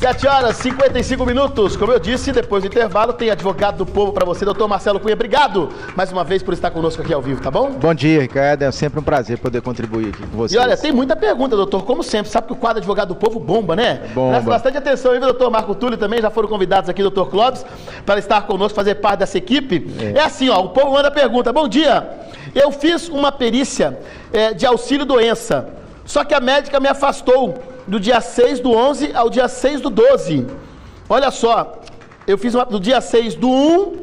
7h55. Como eu disse, depois do intervalo, tem advogado do povo para você, doutor Marcelo Cunha. Obrigado mais uma vez por estar conosco aqui ao vivo, tá bom? Bom dia, Ricardo. É sempre um prazer poder contribuir aqui com vocês. E olha, tem muita pergunta, doutor. Como sempre, sabe que o quadro Advogado do Povo bomba, né? Bomba. Presta bastante atenção aí, doutor Marco Túlio também. Já foram convidados aqui, doutor Clóvis, para estar conosco, fazer parte dessa equipe. É assim, ó, o povo manda pergunta. Bom dia, eu fiz uma perícia de auxílio-doença, só que a médica me afastou do dia 6/11 ao dia 6/12. Olha só, eu fiz do dia 6/1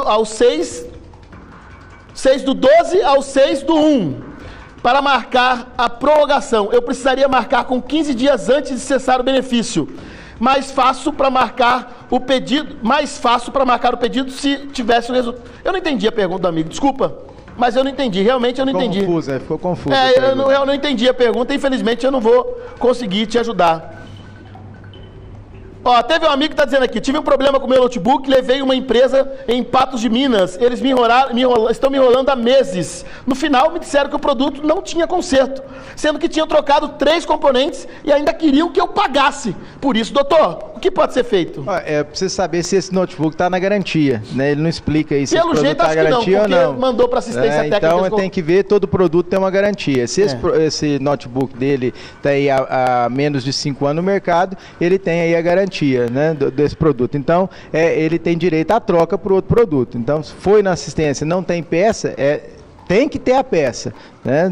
ao 6/12 ao 6/1 para marcar a prorrogação. Eu precisaria marcar com 15 dias antes de cessar o benefício. Mais fácil para marcar o pedido se tivesse o resultado. Eu não entendi a pergunta do amigo, desculpa. Mas eu não entendi, realmente eu não entendi. Ficou confuso. Eu não entendi a pergunta, infelizmente eu não vou conseguir te ajudar. Ó, teve um amigo que está dizendo aqui, tive um problema com o meu notebook, levei uma empresa em Patos de Minas, eles estão me enrolando há meses. No final me disseram que o produto não tinha conserto, sendo que tinham trocado 3 componentes e ainda queriam que eu pagasse. Por isso, doutor, o que pode ser feito? Precisa saber se esse notebook está na garantia, né? Ele não explica aí se pelo esse jeito produto está na garantia ou não. Mandou para assistência técnica. Então tem que ver, todo produto tem uma garantia. Se esse notebook dele está aí há menos de 5 anos no mercado, ele tem aí a garantia, né, desse produto. Então, ele tem direito à troca por outro produto. Então, se foi na assistência não tem peça, tem que ter a peça, né,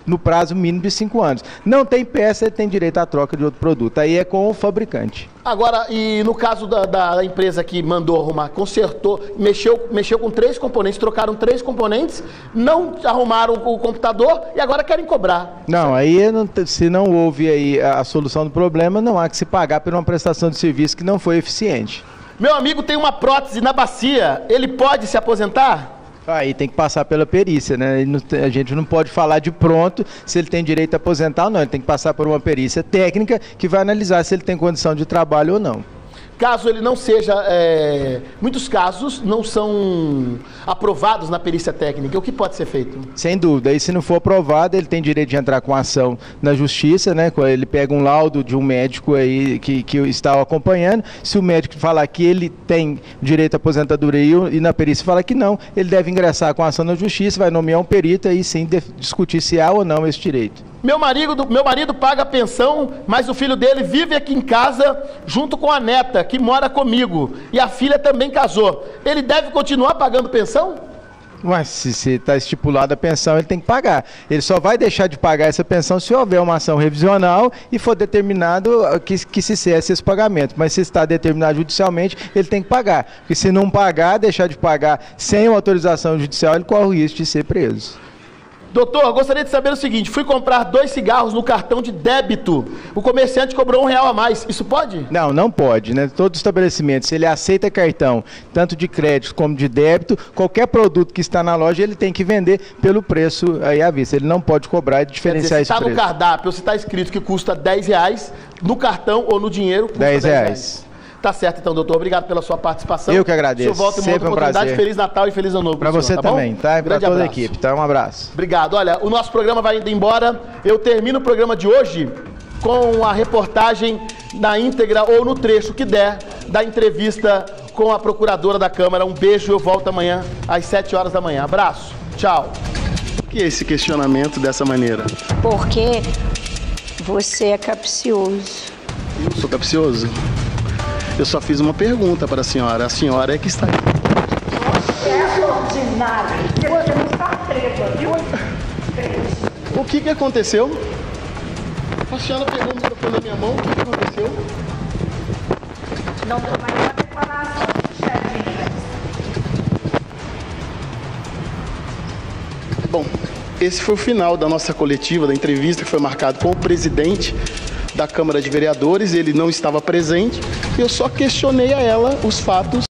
no prazo mínimo de 5 anos. Não tem peça, ele tem direito à troca de outro produto. Aí é com o fabricante. Agora, e no caso da empresa que mandou arrumar, consertou, mexeu com 3 componentes, trocaram 3 componentes, não arrumaram o computador e agora querem cobrar. Não, aí se não houve aí a solução do problema, não há que se pagar por uma prestação de serviço que não foi eficiente. Meu amigo tem uma prótese na bacia, ele pode se aposentar? Aí tem que passar pela perícia, né? A gente não pode falar de pronto se ele tem direito a aposentar ou não. Ele tem que passar por uma perícia técnica que vai analisar se ele tem condição de trabalho ou não. Caso ele não seja, muitos casos não são aprovados na perícia técnica, o que pode ser feito? Sem dúvida, e se não for aprovado, ele tem direito de entrar com ação na justiça, né? Ele pega um laudo de um médico aí que está acompanhando, se o médico falar que ele tem direito à aposentadoria e na perícia falar que não, ele deve ingressar com ação na justiça, vai nomear um perito e sim discutir se há ou não esse direito. Meu marido paga pensão, mas o filho dele vive aqui em casa junto com a neta, que mora comigo. E a filha também casou. Ele deve continuar pagando pensão? Mas se está estipulada a pensão, ele tem que pagar. Ele só vai deixar de pagar essa pensão se houver uma ação revisional e for determinado que se cesse esse pagamento. Mas se está determinado judicialmente, ele tem que pagar. Porque se não pagar, deixar de pagar sem uma autorização judicial, ele corre o risco de ser preso. Doutor, eu gostaria de saber o seguinte, fui comprar 2 cigarros no cartão de débito, o comerciante cobrou R$1 a mais, isso pode? Não, não pode, né? Todo estabelecimento, se ele aceita cartão, tanto de crédito como de débito, qualquer produto que está na loja, ele tem que vender pelo preço aí à vista, ele não pode cobrar e diferenciar esse preço. Se está no cardápio, se está escrito que custa R$10, no cartão ou no dinheiro custa R$10. Tá certo, então, doutor. Obrigado pela sua participação. Eu que agradeço. O senhor volta em uma outra oportunidade. Feliz Natal e Feliz Ano Novo. Para você também, tá? E para toda a equipe. Então, um abraço. Obrigado. Olha, o nosso programa vai indo embora. Eu termino o programa de hoje com a reportagem na íntegra ou no trecho que der da entrevista com a procuradora da Câmara. Um beijo, eu volto amanhã às 7 horas da manhã. Abraço, tchau. Por que esse questionamento dessa maneira? Porque você é capcioso. Eu sou capcioso? Eu só fiz uma pergunta para a senhora é que está aqui. Você é ordinário. Você não está presa, viu? O que aconteceu? A senhora pegou o microfone da minha mão, o que aconteceu? Não foi mais uma declaração, chefe. Bom, esse foi o final da nossa coletiva, da entrevista que foi marcado com o presidente da Câmara de Vereadores. Ele não estava presente. Eu só questionei a ela os fatos